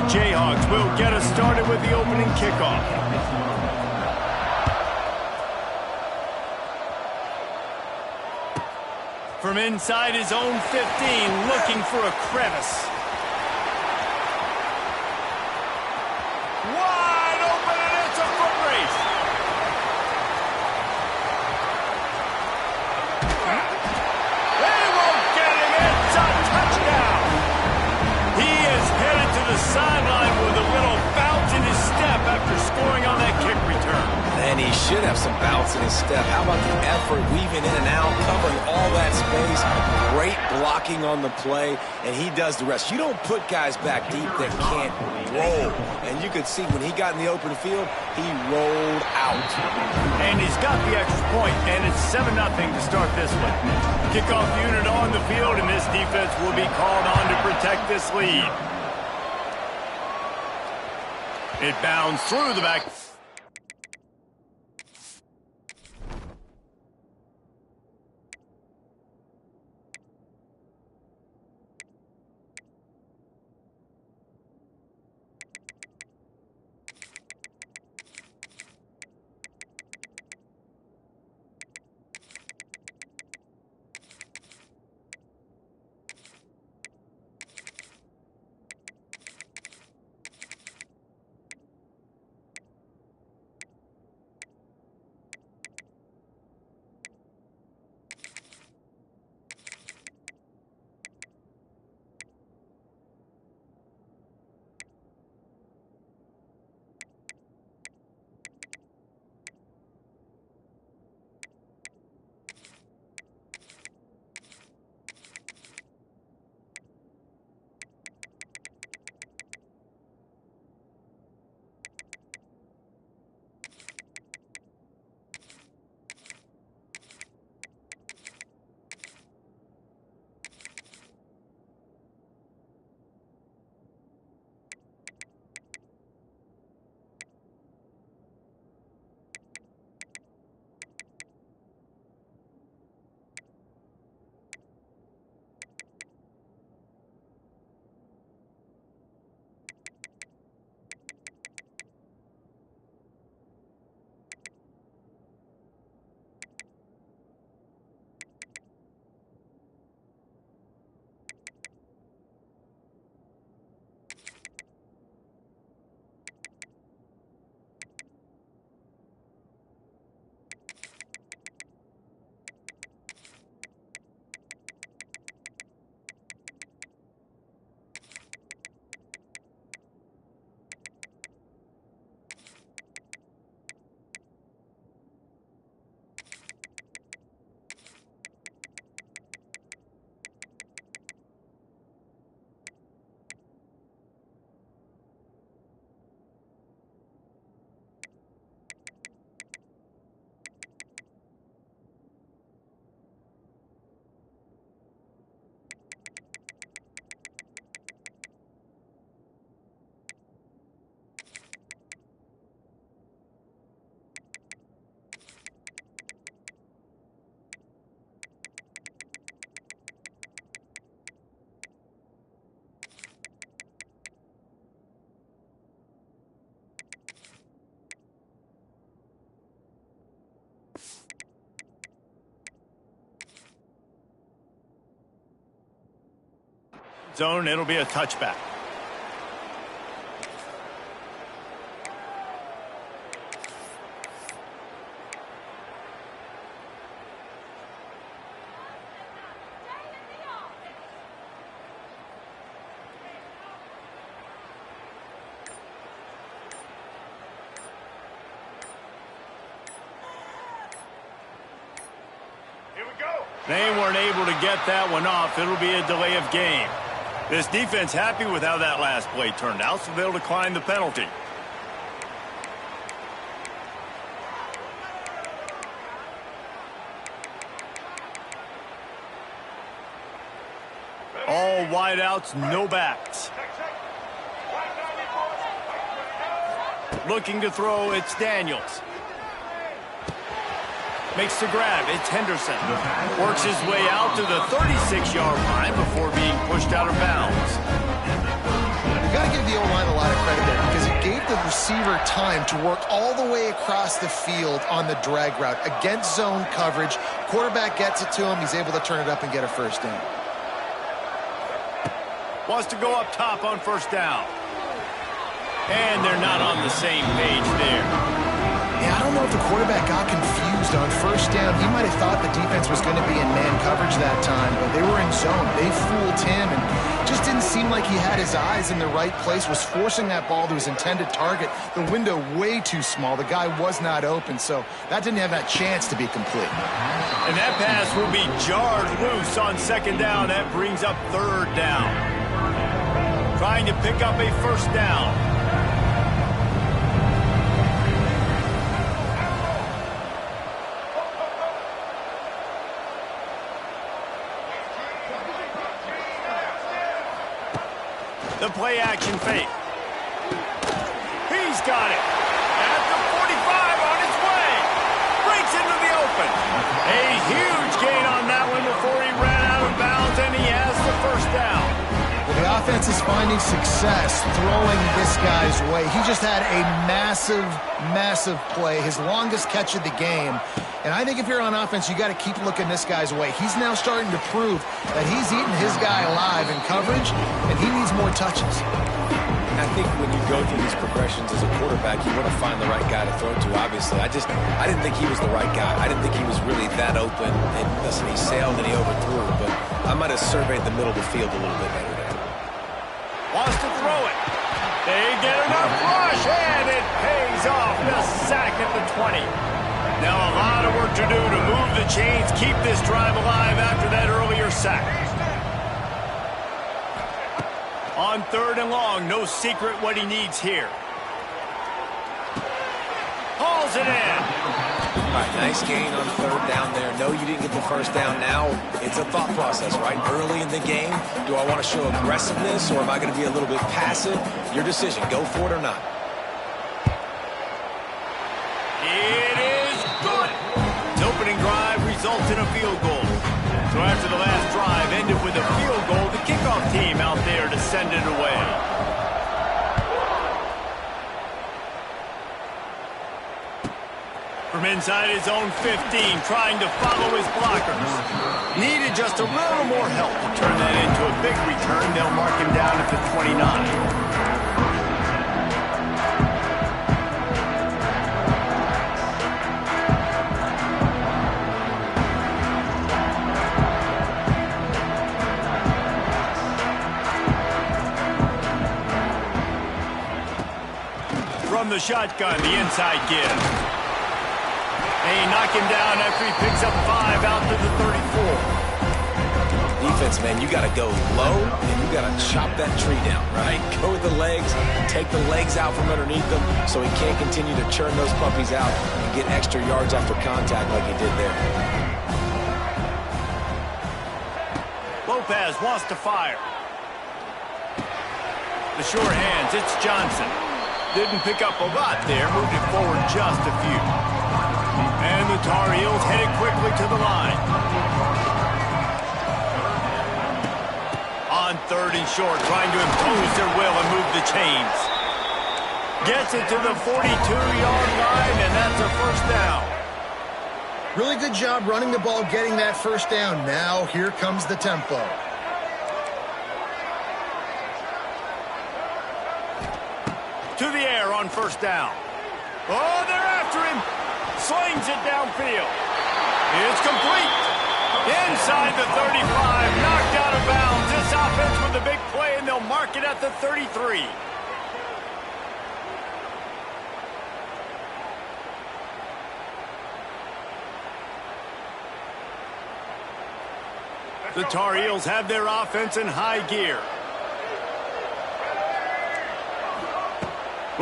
Jayhawks will get us started with the opening kickoff. From inside his own 15, looking for a crevice. Wide open, and it's a foot race. They won't get him. It's a touchdown. He is headed to the sideline with a little bounce in his step after scoring on that kick return. And he should have some bounce in his step. How about the effort, weaving in and out, covering all that space, great blocking on the play, and he does the rest. You don't put guys back deep that can't roll. And you could see when he got in the open field, he rolled out. And he's got the extra point, and it's 7-0 to start this one. Kickoff unit on the field, and this defense will be called on to protect this lead. It bounds through the back. Zone, it'll be a touchback. They weren't able to get that one off. It'll be a delay of game. This defense happy with how that last play turned out, so they'll decline the penalty. All wideouts, no backs. Looking to throw, it's Daniels. Makes the grab, it's Henderson. Works his way out to the 36-yard line before being pushed out of bounds. You've got to give the O-line a lot of credit there because it gave the receiver time to work all the way across the field on the drag route against zone coverage. Quarterback gets it to him. He's able to turn it up and get a first down. Wants to go up top on first down. And they're not on the same page there. Yeah, I don't know if the quarterback got confused on first down. He might have thought the defense was going to be in man coverage that time, but they were in zone. They fooled him and just didn't seem like he had his eyes in the right place, was forcing that ball to his intended target. The window way too small. The guy was not open, so that didn't have that chance to be complete. And that pass will be jarred loose on second down. That brings up third down. Trying to pick up a first down. The play action fake. He's got it. At the 45 on its way. Breaks into the open. A huge gain on that one before he ran out of bounds, and he has the first down. Well, the offense is finding success throwing this guy's way. He just had a massive, massive play, his longest catch of the game. And I think if you're on offense, you got to keep looking this guy's way. He's now starting to prove that he's eating his guy alive in coverage, and he needs more touches. I think when you go through these progressions as a quarterback, you want to find the right guy to throw to, obviously. I didn't think he was the right guy. I didn't think he was really that open. And listen, he sailed and he overthrew, but I might have surveyed the middle of the field a little bit better there. Wants to throw it. They get enough rush, and it pays off. The sack at the 20. Now a lot of work to do to move the chains, keep this drive alive after that earlier sack. On third and long, no secret what he needs here. Hauls it in. All right, nice gain on third down there. No, you didn't get the first down. Now it's a thought process, right? Early in the game, do I want to show aggressiveness or am I going to be a little bit passive? Your decision. Go for it or not. It is good. His opening drive results in a field goal. So after the last drive ended with a field goal, the kickoff team out there to send it away. From inside his own 15, trying to follow his blockers. Needed just a little more help to turn that into a big return. They'll mark him down at the 29. From the shotgun, the inside give. They knock him down after he picks up 5 out to the 34. Defense, man, you got to go low and you got to chop that tree down, right? Go with the legs, take the legs out from underneath them so he can't continue to churn those puppies out and get extra yards after contact like he did there. Lopez wants to fire. The sure hands, it's Johnson. Didn't pick up a lot there, moved it forward just a few. And the Tar Heels headed quickly to the line. On third and short, trying to impose their will and move the chains. Gets it to the 42-yard line, and that's a first down. Really good job running the ball, getting that first down. Now here comes the tempo. To the air on first down. Oh, they're after him. Slings it downfield. It's complete. Inside the 35. Knocked out of bounds. This offense with a big play, and they'll mark it at the 33. The Tar Heels have their offense in high gear.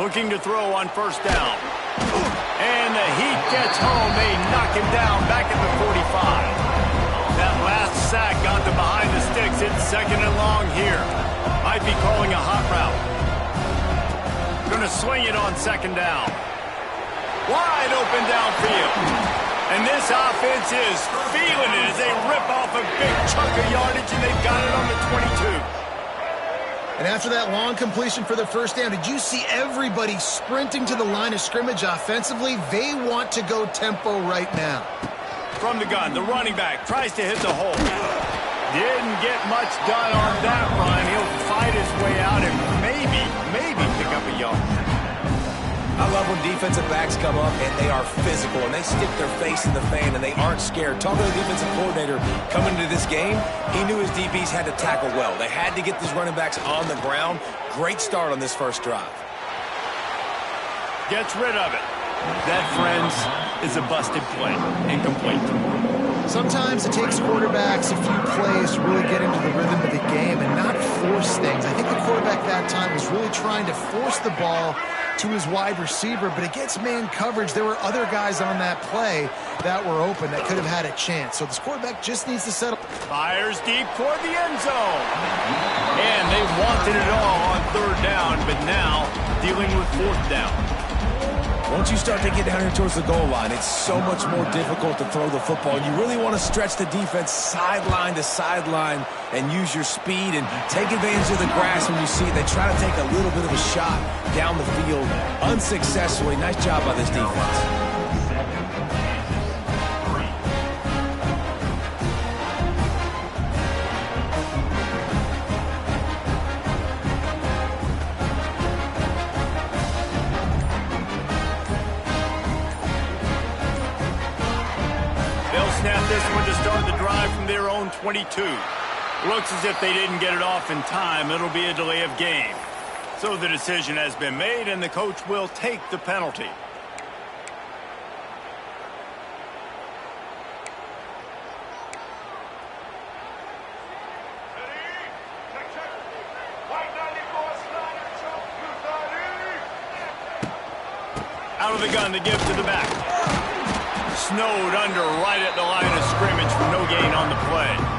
Looking to throw on first down. And the heat gets home. They knock him down back at the 45. That last sack got them behind the sticks. It's 2nd and long here. Might be calling a hot route. Going to swing it on 2nd down. Wide open downfield. And this offense is feeling it as they rip off a big chunk of yardage, and they've got it on the 22. And after that long completion for the first down, did you see everybody sprinting to the line of scrimmage offensively? They want to go tempo right now. From the gun, the running back tries to hit the hole. Didn't get much done on that run. He'll fight his way out and maybe pick up a yard. I love when defensive backs come up and they are physical and they stick their face in the fan and they aren't scared. Talking to the defensive coordinator coming into this game, he knew his DBs had to tackle well. They had to get these running backs on the ground. Great start on this first drive. Gets rid of it. That, friends, is a busted play. Incomplete. Sometimes it takes quarterbacks a few plays to really get into the rhythm of the game and not force things. I think the quarterback that time was really trying to force the ball to his wide receiver, but against man coverage, there were other guys on that play that were open that could have had a chance. So this quarterback just needs to settle. Fires deep toward the end zone. And they wanted it all on 3rd down, but now dealing with 4th down. Once you start to get down here towards the goal line, it's so much more difficult to throw the football. You really want to stretch the defense sideline to sideline and use your speed and take advantage of the grass when you see it. They try to take a little bit of a shot down the field unsuccessfully. Nice job by this defense. Snap this one to start the drive from their own 22. Looks as if they didn't get it off in time. It'll be a delay of game. So the decision has been made, and the coach will take the penalty. Out of the gun, the give to the back. Snowed under right at the line of scrimmage for no gain on the play.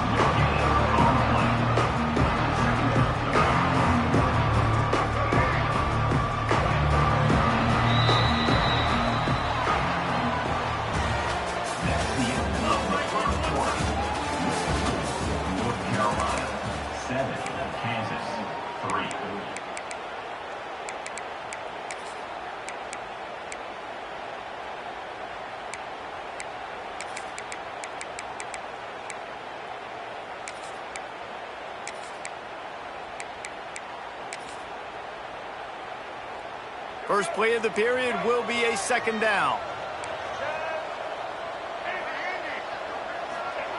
First play of the period will be a 2nd down.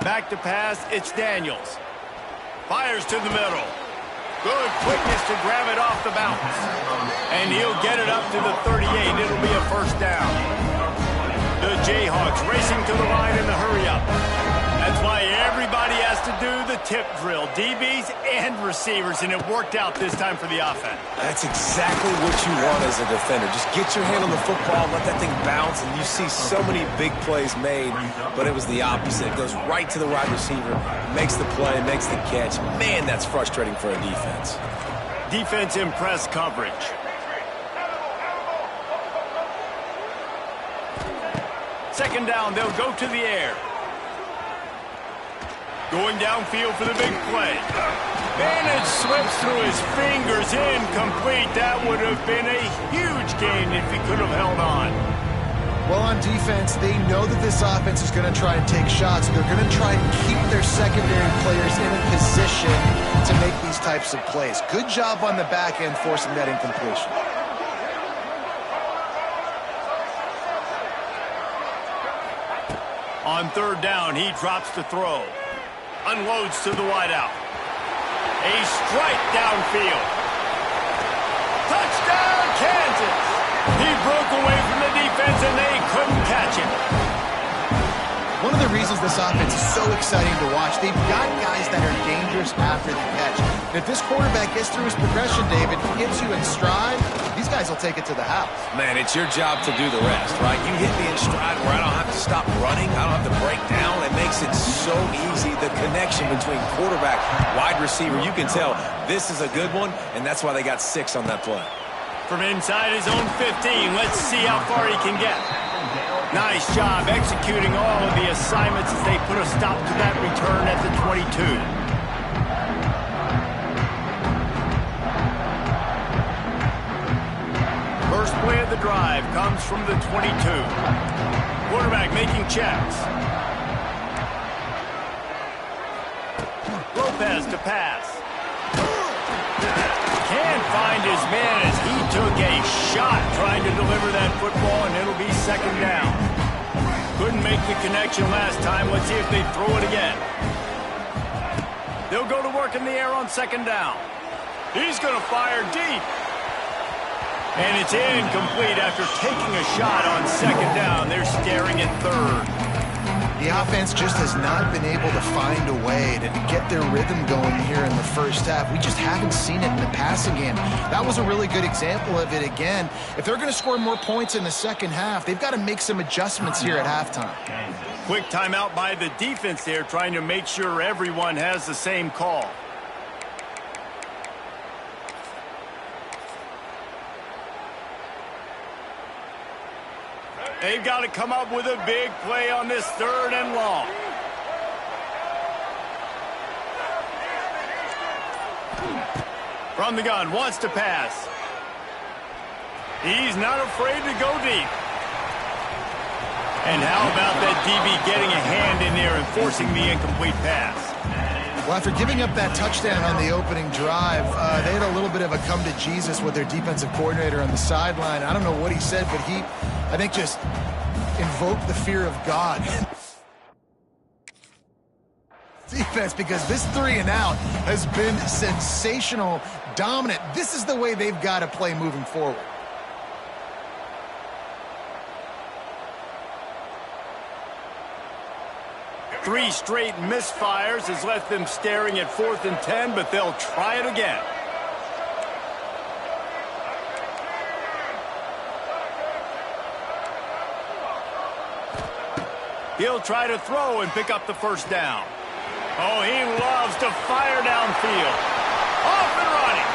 Back to pass, it's Daniels. Fires to the middle. Good quickness to grab it off the bounce. And he'll get it up to the 38. It'll be a 1st down. The Jayhawks racing to the line in the hurry-up. That's why everybody has to do the tip drill, DBs and receivers, and it worked out this time for the offense. That's exactly what you want as a defender. Just get your hand on the football, let that thing bounce, and you see so many big plays made, but it was the opposite. It goes right to the wide receiver, makes the play, makes the catch. Man, that's frustrating for a defense. Defense in press coverage. Second down, they'll go to the air. Going downfield for the big play. And it slips through his fingers, incomplete. That would have been a huge gain if he could have held on. Well, on defense, they know that this offense is going to try and take shots. They're going to try and keep their secondary players in a position to make these types of plays. Good job on the back end forcing that incompletion. On 3rd down, he drops to throw. Unloads to the wideout. A strike downfield. Touchdown, Kansas! He broke away from the defense, and they couldn't catch him. One one of the reasons this offense is so exciting to watch. They've got guys that are dangerous after the catch. And if this quarterback gets through his progression, David, gets you in stride, these guys will take it to the house. Man, it's your job to do the rest, right? You hit me in stride where I don't have to stop running. I don't have to break down. It makes it so easy. The connection between quarterback, wide receiver, you can tell this is a good one, and that's why they got 6 on that play. From inside his own 15, let's see how far he can get. Nice job executing all of the assignments as they put a stop to that return at the 22. First play of the drive comes from the 22. Quarterback making checks. Lopez to pass. Can't find his man as he took a shot trying to deliver that football, and it'll be second down. Couldn't make the connection last time. Let's see if they throw it again. They'll go to work in the air on second down. He's going to fire deep. And it's incomplete after taking a shot on second down. They're staring at third. The offense just has not been able to find a way to get their rhythm going here in the first half. We just haven't seen it in the passing game. That was a really good example of it again. If they're going to score more points in the second half, they've got to make some adjustments here at halftime. Quick timeout by the defense there, trying to make sure everyone has the same call. They've got to come up with a big play on this third and long. From the gun, wants to pass. He's not afraid to go deep. And how about that DB getting a hand in there and forcing the incomplete pass? Well, after giving up that touchdown on the opening drive, they had a little bit of a come to Jesus with their defensive coordinator on the sideline. I don't know what he said, but he, I think, just invoked the fear of God. Defense, because this 3 and out has been sensational, dominant. This is the way they've got to play moving forward. Three straight misfires has left them staring at 4th and 10, but they'll try it again. He'll try to throw and pick up the first down. Oh, he loves to fire downfield. Off and running.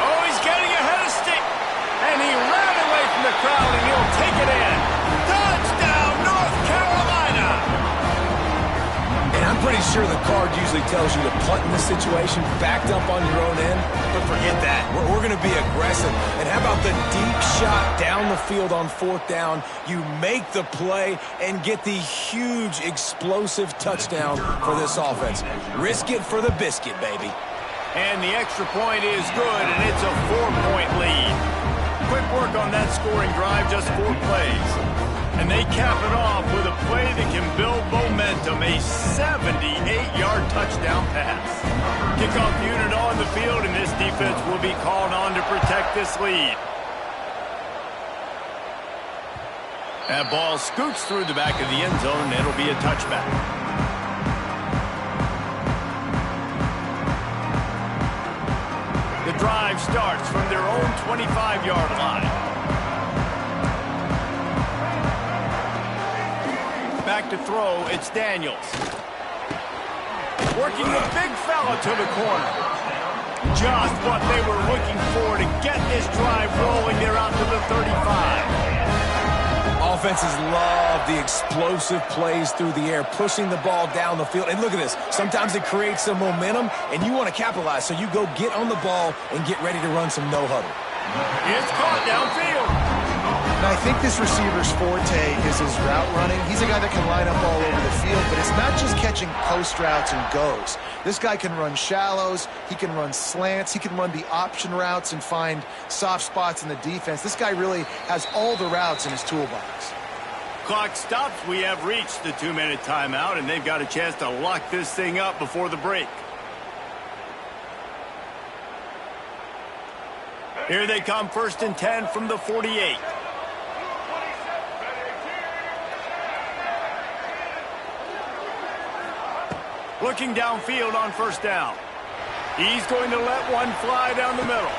Oh, he's getting ahead of stick. And he ran away from the crowd, and he'll take it in. Touchdown, North Carolina! And I'm pretty sure the card usually tells you to punt in this situation, backed up on your own end. But forget that. We're going to be aggressive. And how about the deep shot down the field on 4th down? You make the play and get the huge explosive touchdown for this offense. Risk it for the biscuit, baby. And the extra point is good, and it's a 4-point lead. Quick work on that scoring drive, just 4 plays. And they cap it off with a play that can build momentum, a 78-yard touchdown pass. Kickoff unit on the field, and this defense will be called on to protect this lead. That ball scoots through the back of the end zone, and it'll be a touchback. The drive starts from their own 25-yard line. Back to throw, it's Daniels. Working the big fella to the corner. Just what they were looking for to get this drive rolling. They're out to the 35. Offenses love the explosive plays through the air, pushing the ball down the field. And look at this. Sometimes it creates some momentum, and you want to capitalize. So you go get on the ball and get ready to run some no-huddle. It's caught downfield. And I think this receiver's forte is his route running. He's a guy that can line up all over the field, but it's not just catching post routes and goes. This guy can run shallows, he can run slants, he can run the option routes and find soft spots in the defense. This guy really has all the routes in his toolbox. Clock stops. We have reached the 2-minute timeout, and they've got a chance to lock this thing up before the break. Here they come, 1st and 10 from the 48. Looking downfield on first down. He's going to let one fly down the middle.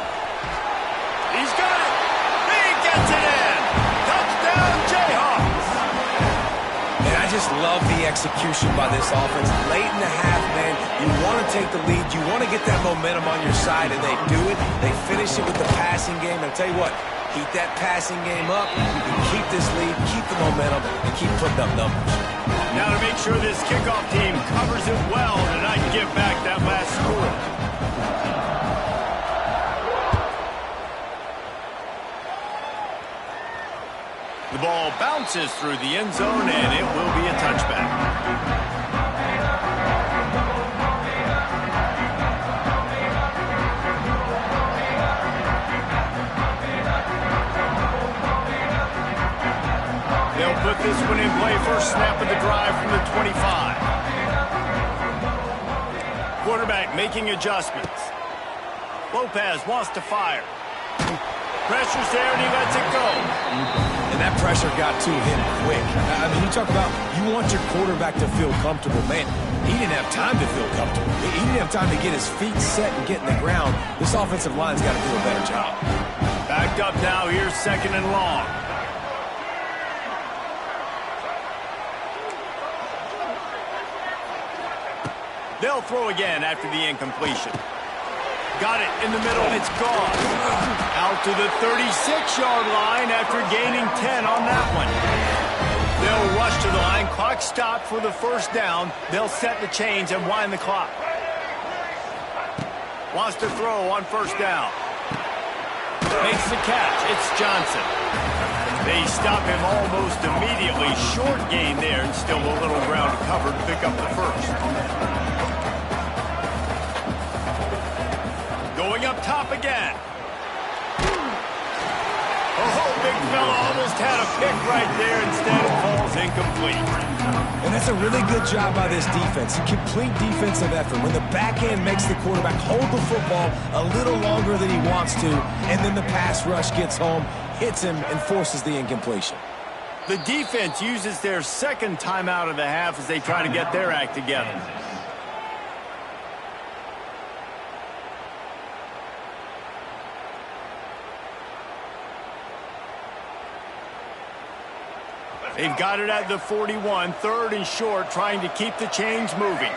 He's got it. He gets it in. Touchdown, Jayhawks. And I just love the execution by this offense. Late in the half, man, you want to take the lead. You want to get that momentum on your side, and they do it. They finish it with the passing game. And I'll tell you what, keep that passing game up. You can keep this lead, keep the momentum, and keep putting up numbers. Now to make sure this kickoff team covers it well and not give back that last score. The ball bounces through the end zone, and it will be a touchback. They'll put this one in play. First snap of the drive from the 25. Quarterback making adjustments. Lopez wants to fire. Pressure's there, and he lets it go. And that pressure got to him quick. I mean, you talk about you want your quarterback to feel comfortable. Man, he didn't have time to feel comfortable. He didn't have time to get his feet set and get in the ground. This offensive line's got to do a better job. Backed up now. Here's second and long. They'll throw again after the incompletion. Got it in the middle, and it's gone. Out to the 36-yard line after gaining 10 on that one. They'll rush to the line. Clock stopped for the first down. They'll set the chains and wind the clock. Wants to throw on first down. Makes the catch. It's Johnson. They stop him almost immediately. Short gain there, and still a little ground covered to pick up the first. Going up top again. Oh, big fella almost had a pick right there. Instead, it falls incomplete. And that's a really good job by this defense. Complete defensive effort. When the back end makes the quarterback hold the football a little longer than he wants to, and then the pass rush gets home, hits him, and forces the incompletion. The defense uses their second timeout of the half as they try to get their act together. They've got it at the 41, third and short, trying to keep the chains moving.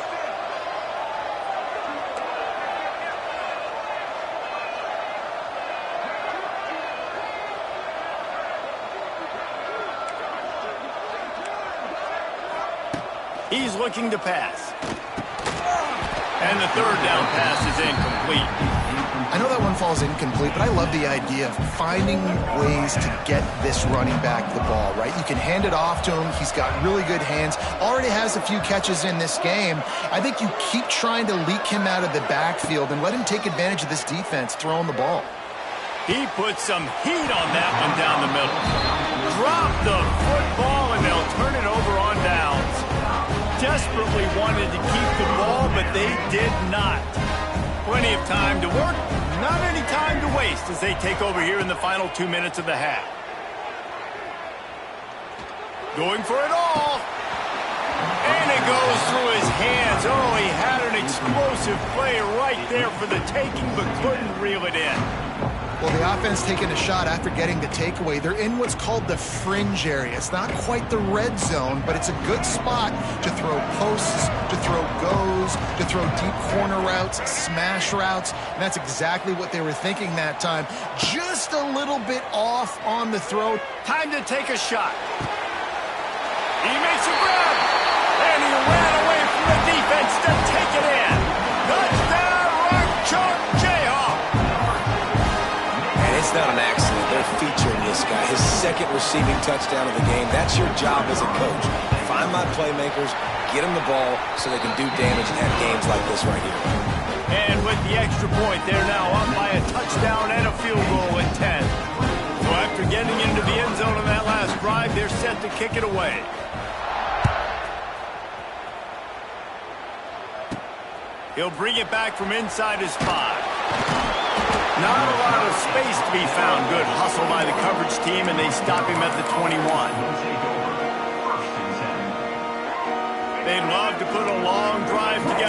He's looking to pass. And the third down pass is incomplete. I know that one falls incomplete, but I love the idea of finding ways to get this running back the ball, right? You can hand it off to him. He's got really good hands. Already has a few catches in this game. I think you keep trying to leak him out of the backfield and let him take advantage of this defense throwing the ball. He puts some heat on that one down the middle. Drop the football, and they'll turn it over on downs. Desperately wanted to keep the ball, but they did not. Plenty of time to work, not any time to waste as they take over here in the final 2 minutes of the half. Going for it all. And it goes through his hands. Oh, he had an explosive play right there for the taking, but couldn't reel it in. Well, the offense taking a shot after getting the takeaway. They're in what's called the fringe area. It's not quite the red zone, but it's a good spot to throw posts, to throw goes, to throw deep corner routes, smash routes. And that's exactly what they were thinking that time. Just a little bit off on the throw. Time to take a shot. He makes a grab, and he ran away from the defense to take it in. Touchdown, Rock Chalk Jayhawk. And it's not an accident. They're featuring this guy. His second receiving touchdown of the game. That's your job as a coach. Find my playmakers, get them the ball so they can do damage and have games like this right here. And with the extra point, they're now up by a touchdown and a field goal at 10. So after getting into the end zone on that last drive, they're set to kick it away. He'll bring it back from inside his 5. Not a lot of space to be found. Good hustle by the coverage team, and they stop him at the 21. They'd love to put a long drive together.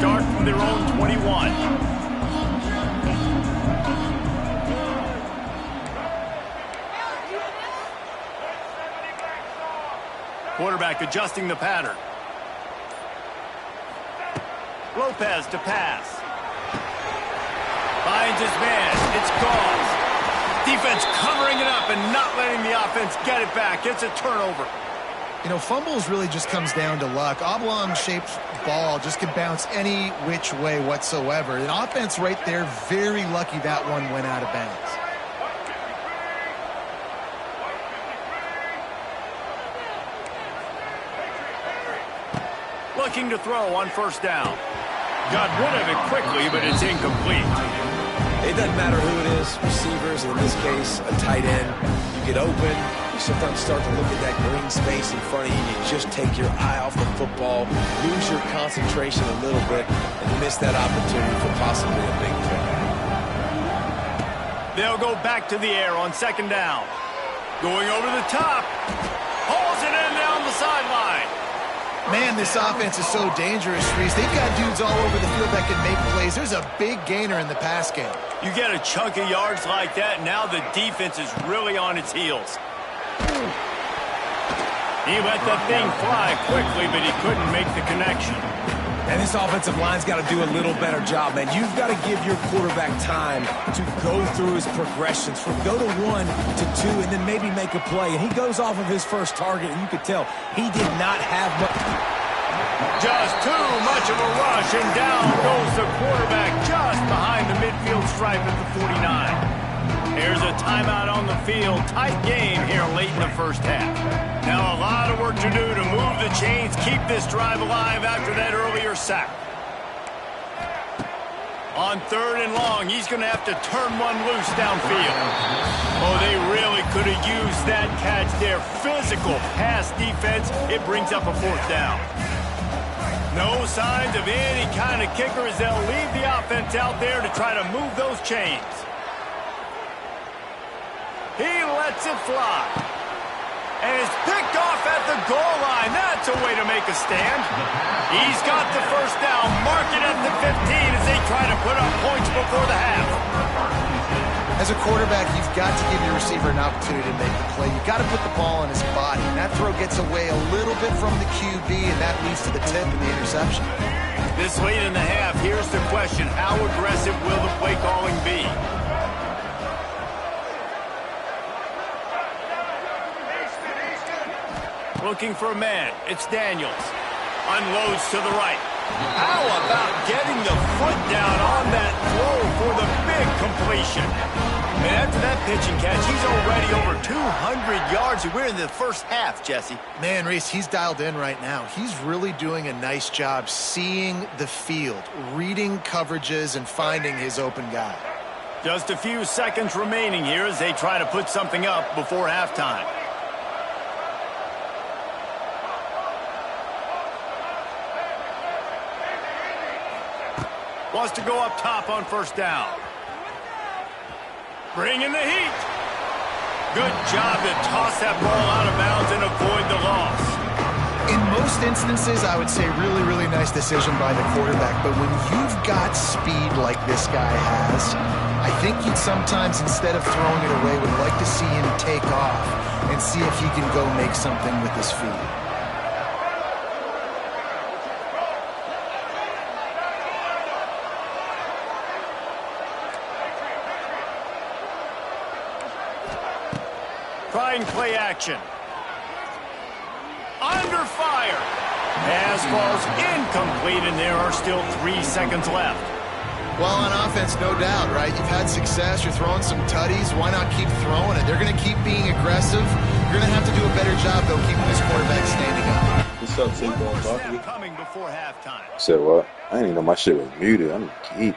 start from their own 21. Quarterback adjusting the pattern. Lopez to pass. Finds his man. It's gone. Defense covering it up and not letting the offense get it back. It's a turnover. You know, fumbles really just comes down to luck. Oblong-shaped ball just can bounce any which way whatsoever. An offense right there, very lucky that one went out of bounds. Looking to throw on first down. Got rid of it quickly, but it's incomplete. It doesn't matter who it is, receivers, in this case, a tight end. You get open, you sometimes start to look at that green space in front of you. You just take your eye off the football, lose your concentration a little bit, and miss that opportunity for possibly a big play. They'll go back to the air on second down. Going over the top. Hauls it in down the sideline. Man, this offense is so dangerous, Reese. They've got dudes all over the field that can make plays. There's a big gainer in the pass game. You get a chunk of yards like that, now the defense is really on its heels. He let that thing fly quickly, but he couldn't make the connection. And this offensive line's got to do a little better job, man. You've got to give your quarterback time to go through his progressions from go to 1 to 2 and then maybe make a play. And he goes off of his first target, and you could tell he did not have much. Just too much of a rush, and down goes the quarterback just behind the midfield stripe at the 49. There's a timeout on the field. Tight game here late in the first half. Now a lot of work to do to move the chains, keep this drive alive after that earlier sack. On third and long, he's going to have to turn one loose downfield. Oh, they really could have used that catch there. Physical pass defense. It brings up a fourth down. No signs of any kind of kicker as they'll leave the offense out there to try to move those chains. He lets it fly. And it's picked off at the goal line. That's a way to make a stand. He's got the first down. Mark it at the 15 as they try to put up points before the half. As a quarterback, you've got to give your receiver an opportunity to make the play. You've got to put the ball on his body. And that throw gets away a little bit from the QB, and that leads to the tip and the interception. This late in the half, here's the question. How aggressive will the play calling be? Looking for a man. It's Daniels. Unloads to the right. How about getting the foot down on that throw for the big completion? And after that pitch and catch, he's already over 200 yards. We're in the first half, Jesse. Man, Reese, he's dialed in right now. He's really doing a nice job seeing the field, reading coverages, and finding his open guy. Just a few seconds remaining here as they try to put something up before halftime. Wants to go up top on first down. Bring in the heat. Good job to toss that ball out of bounds and avoid the loss. In most instances, I would say really, really nice decision by the quarterback. But when you've got speed like this guy has, I think you'd sometimes, instead of throwing it away, would like to see him take off and see if he can go make something with his feet. Trying play action. Under fire. Pass falls incomplete, and there are still 3 seconds left. Well, on offense, no doubt, right? You've had success. You're throwing some tutties. Why not keep throwing it? They're going to keep being aggressive. You're going to have to do a better job, though, keeping this quarterback standing up. What's up, One more T-Ball? snap coming before halftime. Said what? I didn't even know my shit was muted. I'm geek.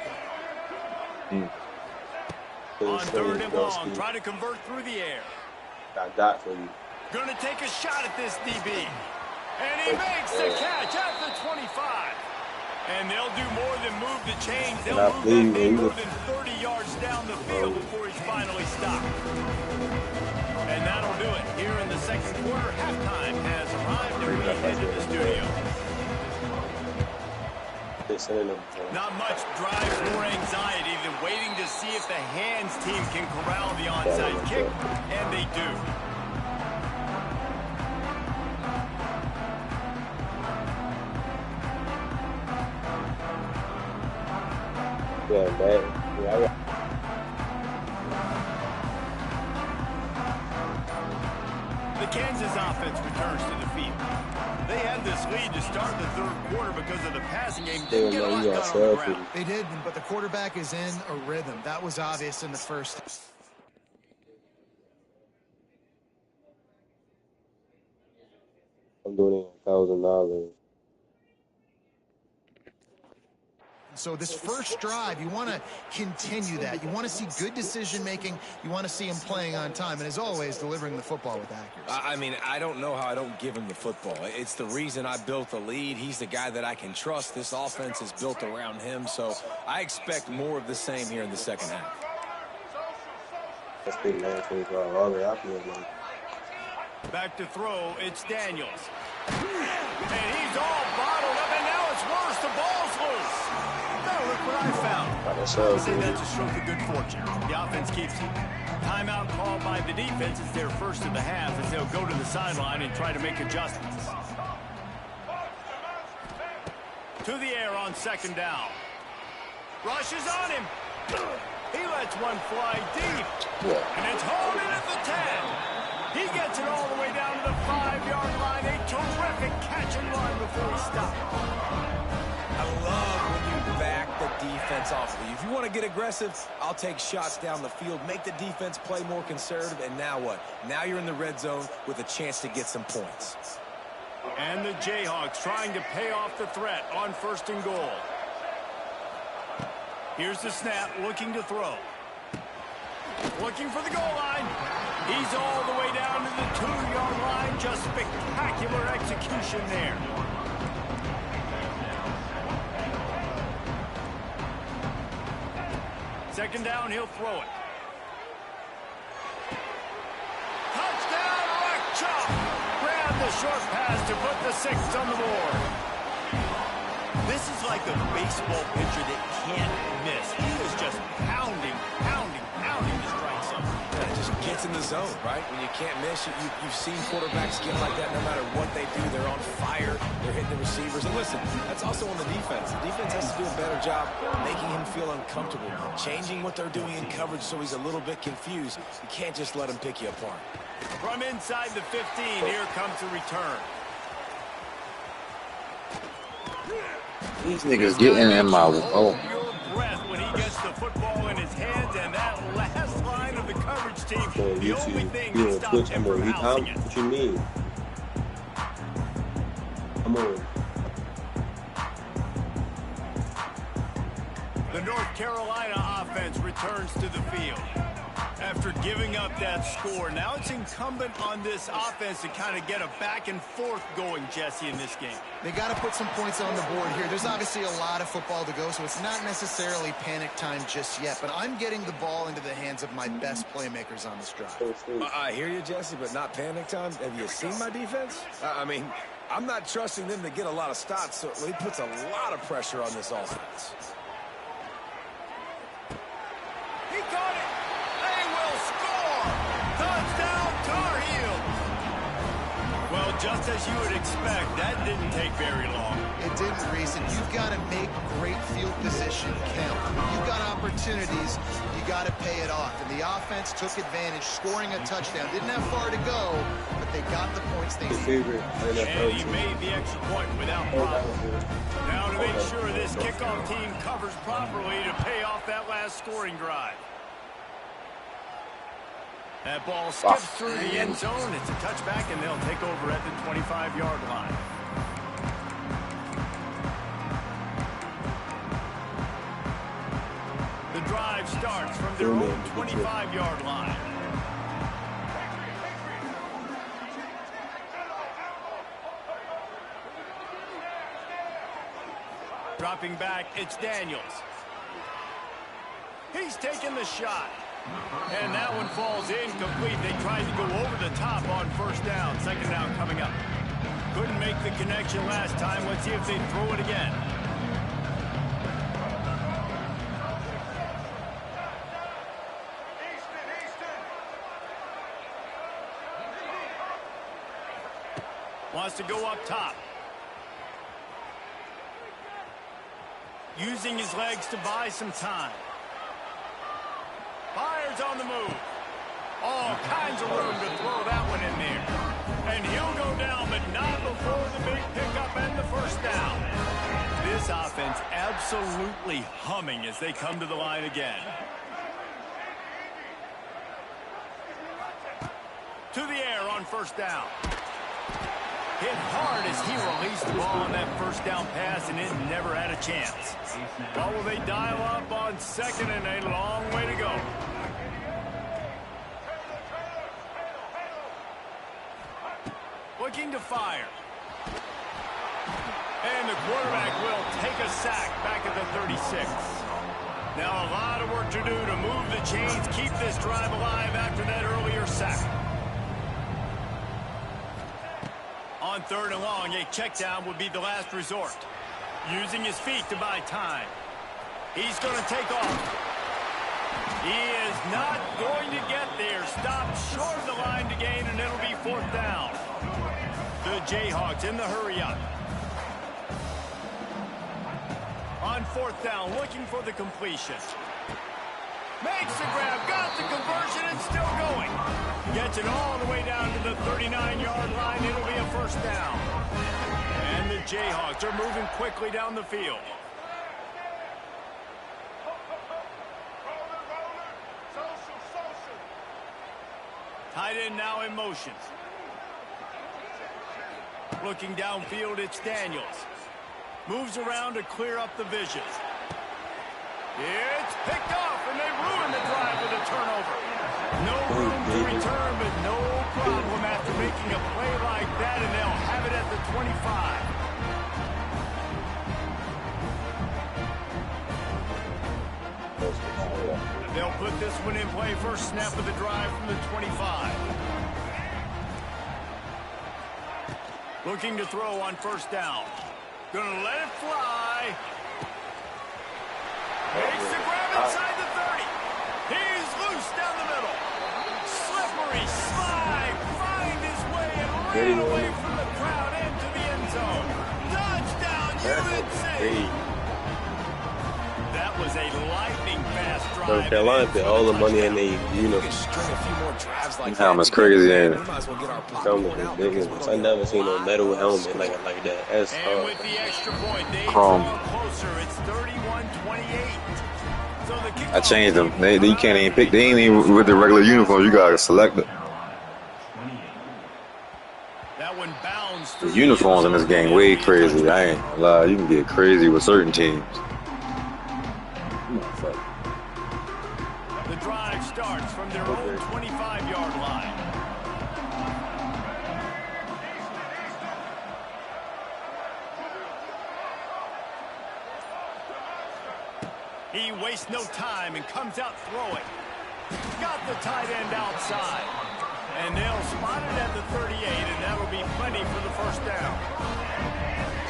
On third and long, try to convert through the air. Got that for you. Going to take a shot at this DB. And he makes the catch at the 25. And they'll do more than move the chains. They'll move that thing more than 30 yards down the field before he's finally stopped. And that'll do it. Here in the second quarter, halftime has arrived and we head to the studio. sending them. Not much drives more anxiety than waiting to see if the hands team can corral the onside kick, and they do. Yeah, man. Yeah, The Kansas offense returns to the field. They had this lead to start the third quarter because of the passing game. Didn't get a lot done on the ground. They did, but the quarterback is in a rhythm. That was obvious in the first. I'm doing $1,000. So this first drive, you want to continue that. You want to see good decision-making. You want to see him playing on time. And as always, delivering the football with accuracy. I mean, I don't know how I don't give him the football. It's the reason I built the lead. He's the guy that I can trust. This offense is built around him. So I expect more of the same here in the second half. That's big, man. 25 longer. I feel like. Back to throw, it's Daniels. And he's all bottled up, and now it's worse. The ball's loose. Now look what I found. I say that's a stroke of good fortune. The offense keeps it. Timeout called by the defense is their first of the half as they'll go to the sideline and try to make adjustments. To the air on second down. Rushes on him. He lets one fly deep. And it's hauled in at the 10. He gets it all the way down to the 5-yard line. A terrific catch and run before he stopped. I love when you back the defense off of you. If you want to get aggressive, I'll take shots down the field, make the defense play more conservative, and now what? Now you're in the red zone with a chance to get some points. And the Jayhawks trying to pay off the threat on first and goal. Here's the snap, looking to throw. Looking for the goal line. He's all the way down to the 2-yard line. Just spectacular execution there. Second down, he'll throw it. Touchdown, Rick Chop. Grab the short pass to put the 6 on the board. This is like a baseball pitcher that can't miss. He is just pounding the strike zone. Yeah, it just gets in the zone, right? When you can't miss, you've seen quarterbacks get like that no matter what they do. They're on fire. They're hitting the receivers. And listen, that's also on the defense. The defense has to do a better job making him feel uncomfortable, changing what they're doing in coverage so he's a little bit confused. You can't just let him pick you apart. From inside the 15, here comes the return. These niggas getting in my your breath when he gets the football in his hands, and that last line of the coverage team, the only thing that stopped him from housing it. What you mean? Come on. The North Carolina offense returns to the field. After giving up that score, now it's incumbent on this offense to kind of get a back and forth going, Jesse, in this game. They got to put some points on the board here. There's obviously a lot of football to go, so it's not necessarily panic time just yet, but I'm getting the ball into the hands of my best playmakers on this drive. I hear you, Jesse, but not panic time. Have you seen my defense? I mean, I'm not trusting them to get a lot of stops, so he puts a lot of pressure on this offense. He caught it. They will score. Touchdown, Tar Heels. Well, just as you would expect, that didn't take very long. It didn't, Reese, and you've got to make great field position count. You've got opportunities. You got to pay it off. And the offense took advantage, scoring a touchdown. Didn't have far to go, but they got the points they needed. And he made the extra point without problem. Now to make sure this kickoff team covers properly to pay off that last scoring drive. That ball skips through the end zone. It's a touchback, and they'll take over at the 25-yard line. The drive starts from their own 25-yard line. Dropping back, it's Daniels. He's taking the shot. And that one falls incomplete. They tried to go over the top on first down. Second down coming up. Couldn't make the connection last time. Let's see if they throw it again. has to go up top. Using his legs to buy some time. Fires on the move. All kinds of room to throw that one in there. And he'll go down, but not before the big pickup and the first down. This offense absolutely humming as they come to the line again. To the air on first down. Hit hard as he released the ball on that first down pass, and it never had a chance. Well, will they dial up on second, and a long way to go. Looking to fire. And the quarterback will take a sack back at the 36. Now a lot of work to do to move the chains, keep this drive alive after that earlier sack. On third and long, a check down would be the last resort. Using his feet to buy time. He's going to take off. He is not going to get there. Stopped short of the line to gain, and it'll be fourth down. The Jayhawks in the hurry up. On fourth down, looking for the completion. Makes the grab, got the conversion, and still going. Gets it all the way down to the 39-yard line. It'll be a first down. And the Jayhawks are moving quickly down the field. Tight end now in motion. Looking downfield, it's Daniels. Moves around to clear up the vision. It's picked off, and they ruin the drive with a turnover. No room to return, but no problem after making a play like that, and they'll have it at the 25. They'll put this one in play first snap of the drive from the 25. Looking to throw on first down. Gonna let it fly. Makes the grab inside the 30. He's loose down the middle. Slippery slide. Find his way and ran away from the crowd into the end zone. Touchdown, UNC. That was a lightning fast drive. North Carolina put all the money in their uniforms. How much crazy ain't it? I never seen no metal helmet like that. That's and with the extra point, they Chrome. draw closer. It's 31-28. So the I changed them. You can't even pick. They ain't even with the regular uniform. You gotta select it. that one bounds The through uniforms in this game way crazy. I ain't gonna lie. You can get crazy with certain teams. The drive starts from their own 25-yard line. He wastes no time and comes out throwing. Got the tight end outside. And they'll spot it at the 38, and that'll be plenty for the first down.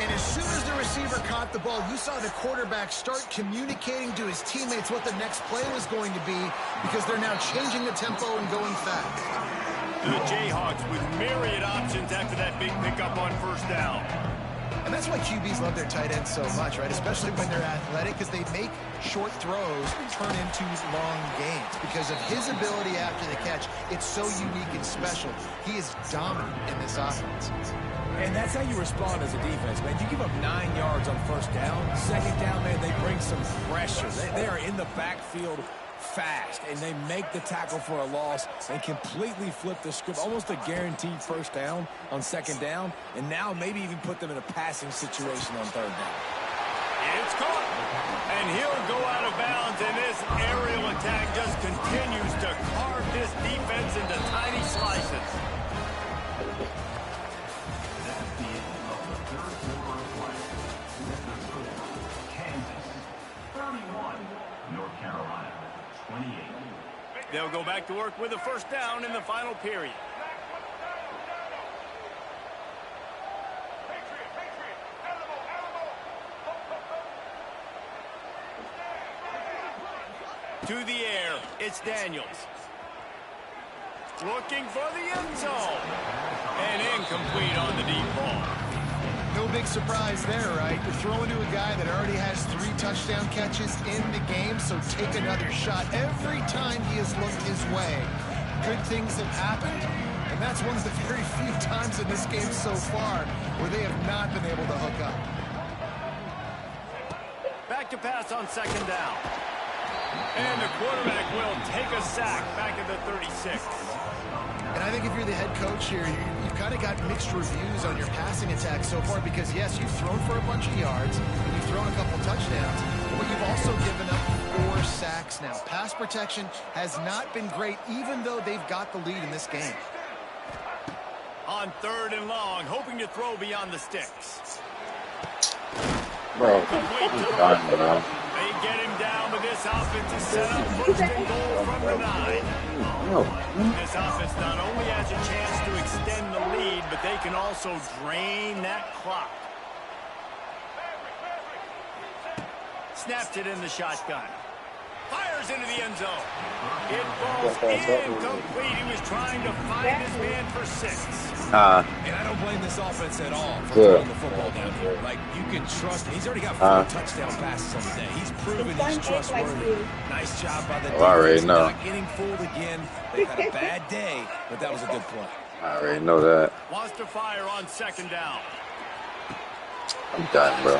And as soon as the receiver caught the ball, you saw the quarterback start communicating to his teammates what the next play was going to be, because they're now changing the tempo and going fast. The Jayhawks with myriad options after that big pickup on first down. And that's why QBs love their tight ends so much, right? Especially when they're athletic, because they make short throws turn into long gains. Because of his ability after the catch, it's so unique and special. He is dominant in this offense. And that's how you respond as a defense, man. You give up 9 yards on first down. Second down, man, they bring some pressure. They are in the backfield fast, and they make the tackle for a loss and completely flip the script. Almost a guaranteed first down on second down, and now maybe even put them in a passing situation on third down. It's caught. And he'll go out of bounds, and this aerial attack just continues to carve this defense into tiny slices. They'll go back to work with a first down in the final period. To the air, it's Daniels. Looking for the end zone. And incomplete on the deep ball. No big surprise there, right? You're throwing to a guy that already has 3 touchdown catches in the game, so take another shot every time he has looked his way. Good things have happened, and that's one of the very few times in this game so far where they have not been able to hook up. Back to pass on second down. And the quarterback will take a sack back at the 36. And I think if you're the head coach here, you've kind of got mixed reviews on your passing attack so far because, yes, you've thrown for a bunch of yards, and you've thrown a couple touchdowns, but you've also given up 4 sacks now. Pass protection has not been great, even though they've got the lead in this game. On 3rd and long, hoping to throw beyond the sticks. Bro, Complete to the done, right. bro. They get him down, but this offense is set up first and goal from the 9. No. This offense not only has a chance to extend the lead, but they can also drain that clock. Snapped it in the shotgun. Fires into the end zone. It falls incomplete. He was trying to find his man for 6. And I don't blame this offense at all for throwing the football down here. Like, you can trust him. He's already got 4 touchdown passes on the day. He's proven he's trustworthy. Nice job by the defense not getting fooled again. They've had a bad day, but that was a good play. I already know that. Wants to fire on second down. I'm done, bro.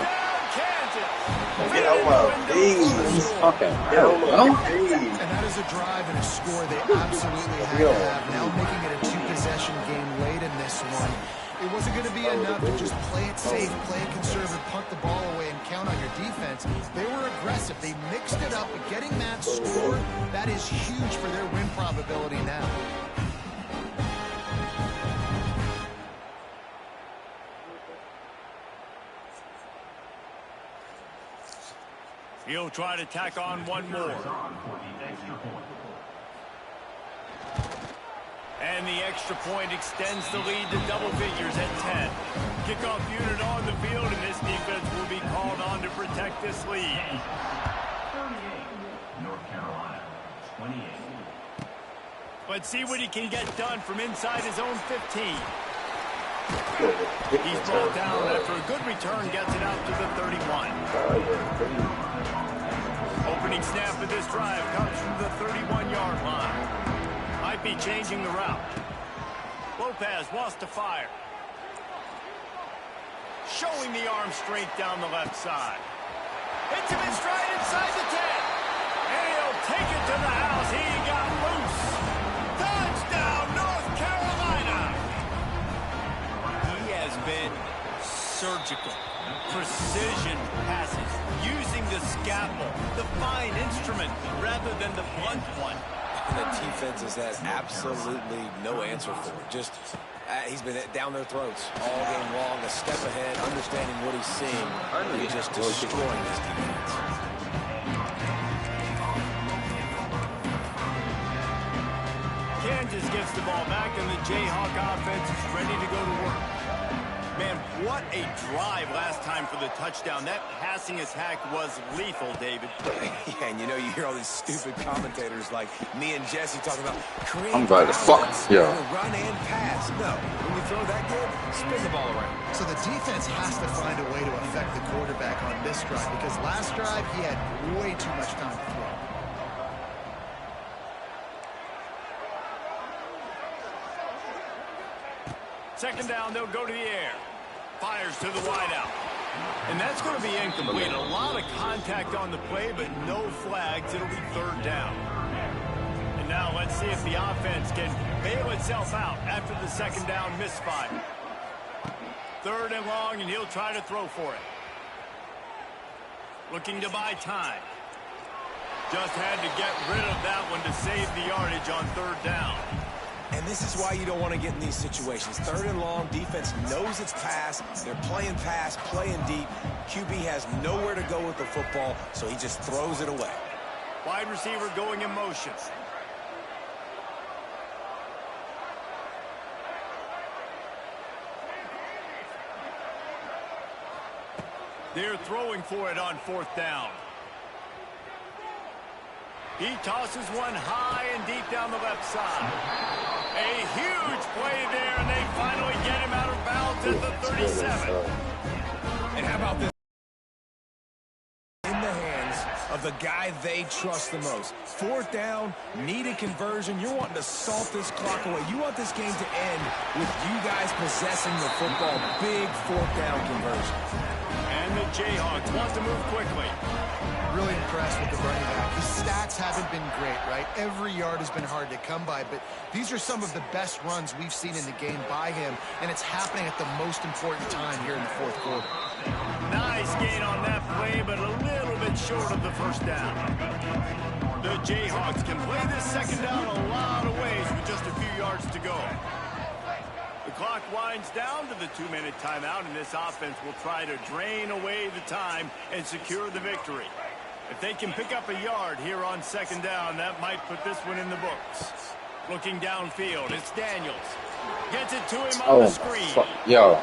Get out my face. Fucking hell, bro. And that is a drive and a score they absolutely had to have. Now making it a 2-possession game late in this one. It wasn't going to be enough to just play it safe, play it conservative, punt the ball away, and count on your defense. They were aggressive. They mixed it up, but getting that score, that is huge for their win probability now. He'll try to tack on one more. And the extra point extends the lead to double figures at 10. Kickoff unit on the field, and this defense will be called on to protect this lead. 38, North Carolina, 28. Let's see what he can get done from inside his own 15. He's brought down after a good return, gets it out to the 31. Opening snap of this drive comes from the 31-yard line. Might be changing the route. Lopez wants to fire. Showing the arm strength down the left side. Hits him in stride inside the 10. And he'll take it to the house. He got loose. Touchdown, North Carolina. He has been surgical. Precision passes. Using the scalpel, the fine instrument, rather than the blunt one. And the defense has had absolutely no answer for it. Just, he's been down their throats all game long, a step ahead, understanding what he's seeing, and just destroying this defense. Kansas gets the ball back, and the Jayhawk offense is ready to go to work. Man, what a drive last time for the touchdown. That passing attack was lethal, David. Yeah, and you know, you hear all these stupid commentators like me and Jesse talking about create I'm about to fuck, yo. run and pass. No, when you throw that good, spin the ball around. So the defense has to find a way to affect the quarterback on this drive because last drive he had way too much time to throw. Second down, they'll go to the air. Fires to the wideout. And that's going to be incomplete. A lot of contact on the play, but no flags. It'll be third down. And now let's see if the offense can bail itself out after the second down misfire. Third and long, and he'll try to throw for it. Looking to buy time. Just had to get rid of that one to save the yardage on third down. And this is why you don't want to get in these situations. Third and long, defense knows it's pass. They're playing pass, playing deep. QB has nowhere to go with the football, so he just throws it away. Wide receiver going in motion. They're throwing for it on fourth down. He tosses one high and deep down the left side. A huge play there, and they finally Jayhawks at the 37. And how about this? In the hands of the guy they trust the most. Fourth down, needed conversion. You're wanting to salt this clock away. You want this game to end with you guys possessing the football. Big fourth down conversion. And the Jayhawks want to move quickly. Really impressed with the running back. His stats haven't been great, right? Every yard has been hard to come by, but these are some of the best runs we've seen in the game by him, and it's happening at the most important time here in the fourth quarter. Nice gain on that play, but a little bit short of the first down. The Jayhawks can play this second down a lot of ways with just a few yards to go. The clock winds down to the 2-minute timeout, and this offense will try to drain away the time and secure the victory. If they can pick up a yard here on second down, that might put this one in the books. Looking downfield, it's Daniels. Gets it to him on the screen. Yo.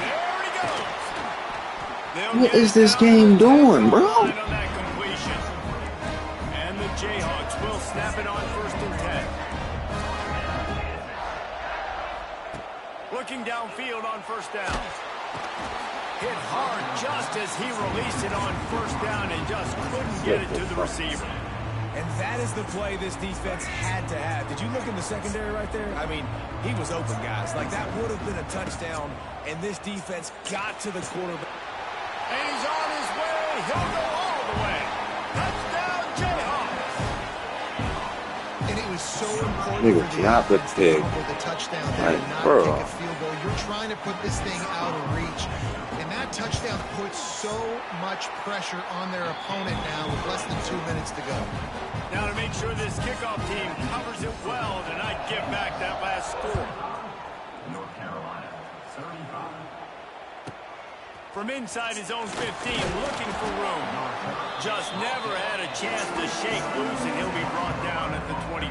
There he goes. What is this game doing, bro? On that completion. And the Jayhawks will snap it on 1st and 10. Looking downfield on 1st down. Hit hard just as he released it on 1st down and just couldn't get it to the receiver. And that is the play this defense had to have. Did you look in the secondary right there? I mean, he was open, guys. Like, that would have been a touchdown, and this defense got to the quarterback. And he's on his way. He'll go all the way. Touchdown, Jayhawks. And it was so important Nigga, for the not the offense pig. to come with a touchdown there Like, and not bro. kick a field goal. You're trying to put this thing out of reach. And that touchdown puts so much pressure on their opponent now with less than 2 minutes to go. Now to make sure this kickoff team covers it well to not give back that last score. North Carolina, 35. From inside his own 15, looking for room. Just never had a chance to shake loose, and he'll be brought down at the 24.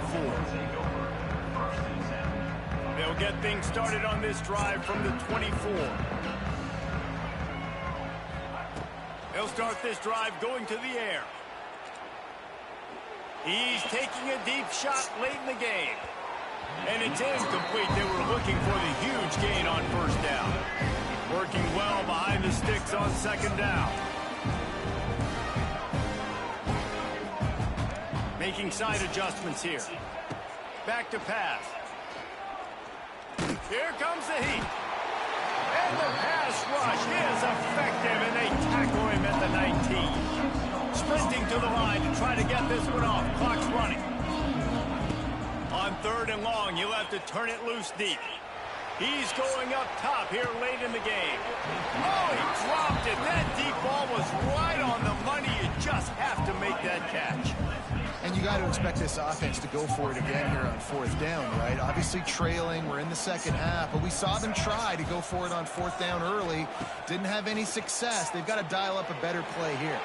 They'll get things started on this drive from the 24. They'll start this drive going to the air. He's taking a deep shot late in the game. And it's incomplete. They were looking for the huge gain on 1st down. Working well behind the sticks on 2nd down. Making side adjustments here. Back to pass. Here comes the heat. And the pass rush is effective, and they tackle him at the 19. Sprinting to the line to try to get this one off. Clock's running. On 3rd and long, you'll have to turn it loose deep. He's going up top here late in the game. Oh, he dropped it. That deep ball was right on the money. You just have to make that catch. And you got to expect this offense to go for it again here on 4th down, right? Obviously trailing. We're in the second half, but we saw them try to go for it on 4th down early. Didn't have any success. They've got to dial up a better play here.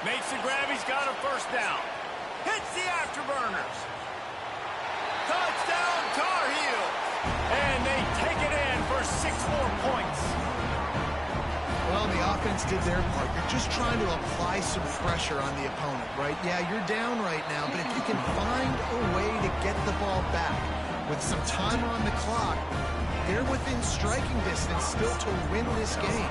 Makes the grab. He's got a 1st down. Hits the afterburners. Touchdown, Tar Heels. And they take it in for 6 more points. Well, the offense did their part. You're just trying to apply some pressure on the opponent, right? Yeah, you're down right now, but if you can find a way to get the ball back with some time on the clock, they're within striking distance still to win this game.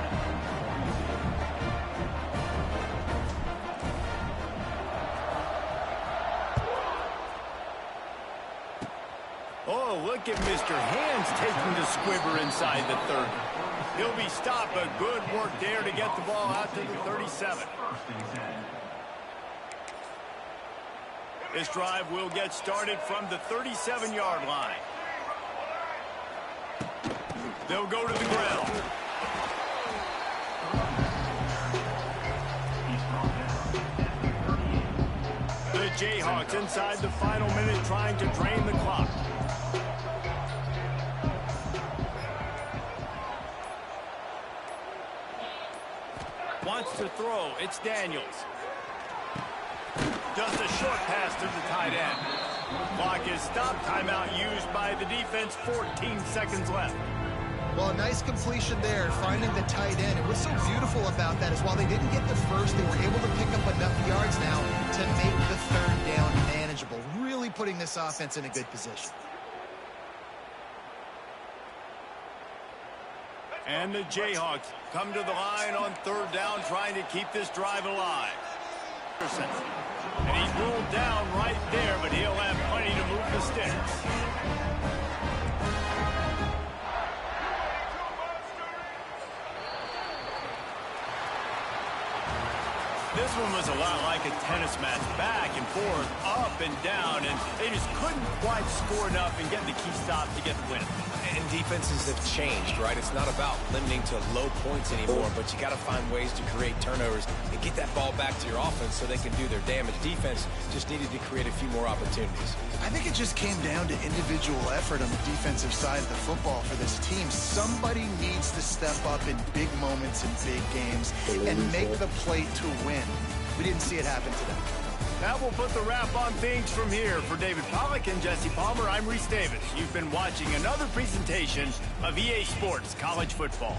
Oh, look at Mr. Hands taking the squibber inside the 30. He'll be stopped, but good work there to get the ball out to the 37. This drive will get started from the 37-yard line. They'll go to the ground. The Jayhawks inside the final minute trying to drain the clock. Wants to throw. It's Daniels. Just a short pass to the tight end. Clock is stopped. Timeout used by the defense. 14 seconds left. Well, a nice completion there, finding the tight end. And what's so beautiful about that is while they didn't get the first, they were able to pick up enough yards now to make the 3rd down manageable, really putting this offense in a good position. And the Jayhawks come to the line on third down, trying to keep this drive alive. And he's ruled down right there, but he'll have plenty to move the sticks. This one was a lot like a tennis match, back and forth, up and down, and they just couldn't quite score enough and get the key stop to get the win. And defenses have changed, right? It's not about limiting to low points anymore, but you got to find ways to create turnovers and get that ball back to your offense so they can do their damage. Defense just needed to create a few more opportunities. I think it just came down to individual effort on the defensive side of the football for this team. Somebody needs to step up in big moments in big games and make the play to win. We didn't see it happen today. That will put the wrap on things from here. For David Pollack and Jesse Palmer, I'm Reese Davis. You've been watching another presentation of EA Sports College Football.